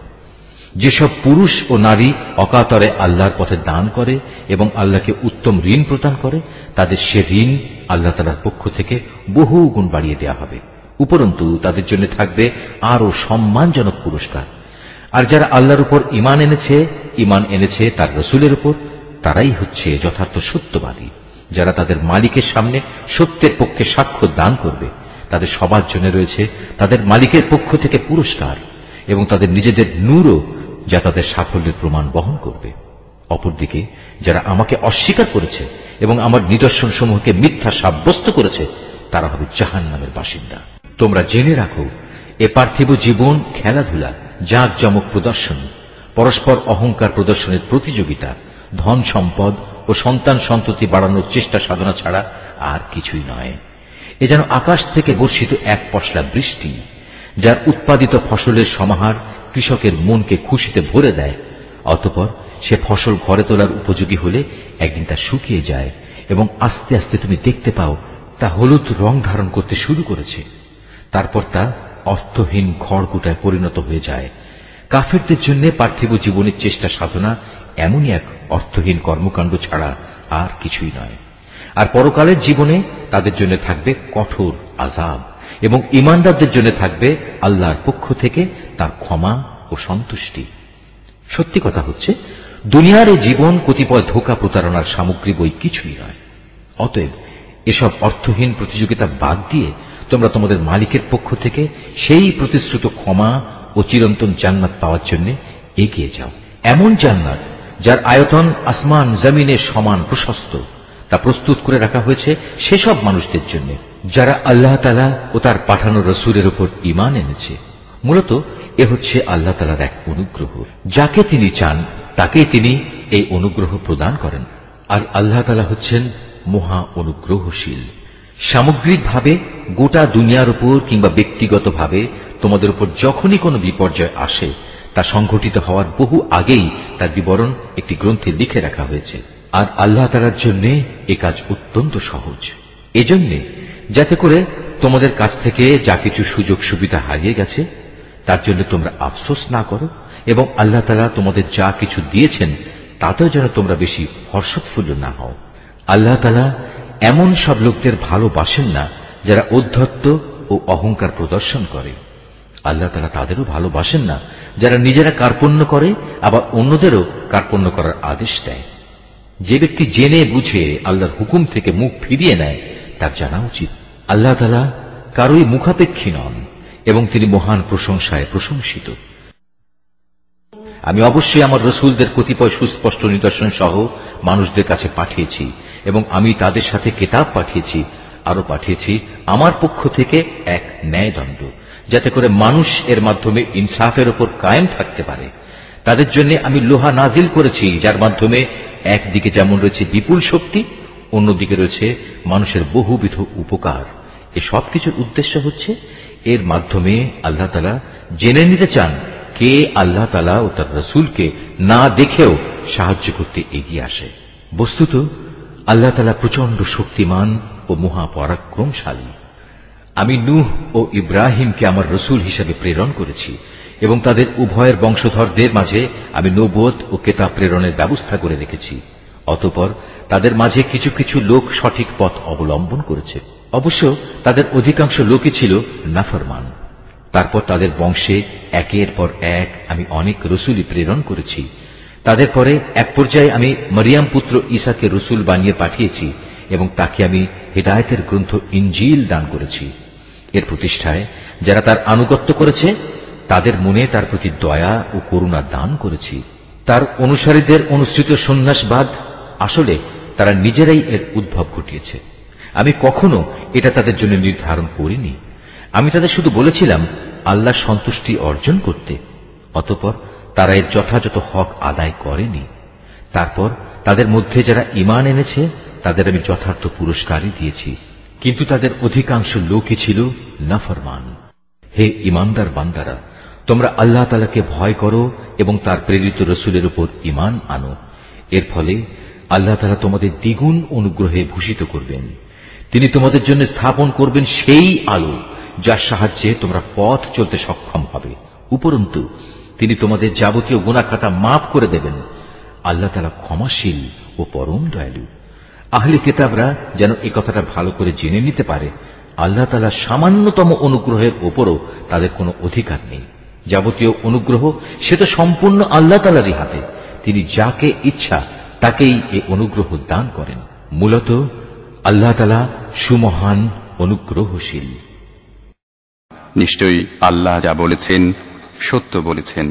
যেসব পুরুষ ও নারী অকাতরে আল্লাহর পথে দান করে এবং আল্লাহকে উত্তম ঋণ প্রদান করে, তাদের সে ঋণ আল্লাহ তাআলার পক্ষ থেকে বহু গুণ বাড়িয়ে দেওয়া হবে। উপরন্তু তাদের জন্য থাকবে আরো সম্মানজনক পুরস্কার। আর যারা আল্লাহর উপর ঈমান এনেছে তার রাসূলের উপর, তারাই হচ্ছে যথার্থ সত্যবাদী, যারা তাদের মালিকের সামনে সত্যের পক্ষে সাক্ষ্য দান করবে। তাদের সবার জন্য রয়েছে তাদের মালিকের পক্ষ থেকে পুরস্কার এবং তাদের নিজেদের নূরও, যা তাদের সাফল্যের প্রমাণ বহন করবে। অপরদিকে যারা আমাকে অস্বীকার করেছে এবং আমার নিদর্শন সমূহকে মিথ্যা সাব্যস্ত করেছে, তারা হবে জাহান্নামের বাসিন্দা। তোমরা জেনে রাখো, এ পার্থিব জীবন খেলাধুলা, জাঁকজমক প্রদর্শন, পরস্পর অহংকার প্রদর্শনের প্রতিযোগিতা, ধন সম্পদ ও সন্তান সন্ততি বাড়ানোর চেষ্টা সাধনা ছাড়া আর কিছুই নয়। এ যেন আকাশ থেকে বর্ষিত এক পশলা বৃষ্টি, যার উৎপাদিত ফসলের সমাহার কৃষকের মনকে খুশিতে ভরে দেয়। অতঃপর সে ফসল ঘরে তোলার উপযোগী হলে একদিন তা শুকিয়ে যায় এবং আস্তে আস্তে তুমি দেখতে পাও তা হলুদ রং ধারণ করতে শুরু করেছে। তারপর তা অর্থহীন খড়কুটায় পরিণত হয়ে যায়। কাফেরদের জন্য পার্থিব জীবনের চেষ্টা সাধনা এমনই এক অর্থহীন কর্মকাণ্ড ছাড়া আর কিছুই নয়। আর পরকালের জীবনে তাদের জন্য থাকবে কঠোর আযাব এবং ঈমানদারদের জন্য থাকবে আল্লাহর পক্ষ থেকে তার ক্ষমা ও সন্তুষ্টি। সত্যি কথা হচ্ছে, দুনিয়ার এই জীবন কতিপয় ধোঁকা প্রতারণার সামগ্রী বই কিছুই নয়। অতএব এসব অর্থহীন প্রতিযোগিতা বাদ দিয়ে তোমরা তোমাদের মালিকের পক্ষ থেকে সেই প্রতিশ্রুত ক্ষমা ও চিরন্তন জান্নাত পাওয়ার জন্য এগিয়ে যাও। এমন জান্নাত যার আয়তন আসমান জমিনের সমান প্রশস্ত, তা প্রস্তুত করে রাখা হয়েছে সেসব মানুষদের জন্য যারা আল্লাহ তাআলা ও তার পাঠানো রাসূলের উপর ঈমান এনেছে। মূলত এ হচ্ছে আল্লাহ তাআলার এক অনুগ্রহ। যাকে তিনি চান তাকেই তিনি এই অনুগ্রহ প্রদান করেন। আর আল্লাহ তাআলা হচ্ছেন মহা অনুগ্রহশীল। সামগ্রিকভাবে গোটা দুনিয়ার উপর কিংবা ব্যক্তিগতভাবে তোমাদের উপর যখনই কোনো বিপর্যয় আসে, তা সংঘটিত হওয়ার বহু আগেই তার বিবরণ একটি গ্রন্থে লিখে রাখা হয়েছে। আর আল্লাহ তাআলার জন্য এ কাজ অত্যন্ত সহজ। এজন্যে যাতে করে তোমাদের কাছ থেকে যা কিছু সুযোগ সুবিধা হারিয়ে গেছে তার জন্য তোমরা আফসোস না করো, এবং আল্লাহ তাআলা তোমাদের যা কিছু দিয়েছেন তাতেও যেন তোমরা বেশি হর্ষোৎফুল্ল না হও। আল্লাহ তাআলা এমন সব লোকদের ভালোবাসেন না যারা ঔদ্ধত্য ও অহংকার প্রদর্শন করে। আল্লাহ তাআলা তাদেরও ভালোবাসেন না যারা নিজেরা কার্পণ্য করে আবার অন্যদেরও কার্পণ্য করার আদেশ দেয়। যে ব্যক্তি জেনে বুঝে আল্লাহর হুকুম থেকে মুখ ফিরিয়ে নেয় তার জানা উচিত আল্লাহ তাআলা কারোই মুখাপেক্ষী নন এবং তিনি মহান প্রশংসায় প্রশংসিত। আমি অবশ্যই আমার রসুলদের কতিপয় সুস্পষ্ট নিদর্শন সহ মানুষদের কাছে পাঠিয়েছি এবং আমি তাদের সাথে কিতাব পাঠিয়েছি, আরো পাঠিয়েছি আমার পক্ষ থেকে এক ন্যায়দণ্ড, যাতে করে মানুষ এর মাধ্যমে ইনসাফের উপর কায়েম থাকতে পারে। তাদের জন্য আমি লোহা নাজিল করেছি, যার মাধ্যমে একদিকে যেমন রয়েছে বিপুল শক্তি, অন্যদিকে রয়েছে মানুষের বহুবিধ উপকার। এ সবকিছুর উদ্দেশ্য হচ্ছে এর মাধ্যমে আল্লাহ তাআলা জেনে নিতে চান কে আল্লাহ তাআলা ও তার রাসূলকে না দেখেও সাহায্য করতে এগিয়ে আসে। বস্তুত আল্লাহ তাআলা প্রচন্ড শক্তিমান ও মহাপরাক্রমশালী। আমি নূহ ও ইব্রাহিমকে আমার রসুল হিসেবে প্রেরণ করেছি এবং তাদের উভয়ের বংশধরদের মাঝে আমি নবুয়ত ও কিতাব প্রেরণের ব্যবস্থা করে রেখেছি। অতঃপর তাদের মাঝে কিছু কিছু লোক সঠিক পথ অবলম্বন করেছে, অবশ্য তাদের অধিকাংশ লোকই ছিল নাফরমান। তারপর তাদের বংশে একের পর এক আমি অনেক রসুলই প্রেরণ করেছি। তাদের পরে এক পর্যায়ে আমি মরিয়াম পুত্র ঈসাকে রসুল বানিয়ে পাঠিয়েছি এবং তাকে আমি হিদায়াতের গ্রন্থ ইনজিল দান করেছি। এর প্রতিষ্ঠায় যারা তার আনুগত্য করেছে তাদের মনে তার প্রতি দয়া ও করুণা দান করেছি। তার অনুসারীদের অনুসৃত সন্ন্যাসবাদ আসলে তারা নিজেরাই এর উদ্ভব ঘটিয়েছে। আমি কখনো এটা তাদের জন্য নির্ধারণ করিনি। আমি তাদের শুধু বলেছিলাম আল্লাহ সন্তুষ্টি অর্জন করতে। অতঃপর তারা এর যথাযথ হক আদায় করেনি। তারপর তাদের মধ্যে যারা ঈমান এনেছে তাদের আমি যথার্থ পুরস্কারই দিয়েছি, কিন্তু তাদের অধিকাংশ লোকই ছিল নাফরমান। হে ঈমানদার বান্দারা, তোমরা আল্লাহ তাআলাকে ভয় করো এবং তার প্রেরিত রসুলের উপর ঈমান আনো। এর ফলে আল্লাহ তাআলা তোমাদের দ্বিগুণ অনুগ্রহে ভূষিত করবেন। তিনি তোমাদের জন্য স্থাপন করবেন সেই আলো যার সাহায্যে তোমরা পথ চলতে সক্ষম হবে। উপরন্তু তিনি তোমাদের যাবতীয় গুনাহ খাতা মাফ করে দেবেন। আল্লাহ তাআলা ক্ষমাশীল ও পরম দয়ালু। আহলে কিতাবরা যেন এই কথাটা ভালো করে জেনে নিতে পারে আল্লাহ তাআলা সামান্যতম অনুগ্রহের ওপরও তাদের কোনো অধিকার নেই। যাবতীয় অনুগ্রহ সে তো সম্পূর্ণ আল্লাহ তাআলারই হাতে। তিনি যাকে ইচ্ছা তাকেই এই অনুগ্রহ দান করেন। মূলত আল্লাহ তাআলা সুমহান অনুগ্রহশীল। নিশ্চয়ই আল্লাহ যা বলেছেন সত্য বলেছেন।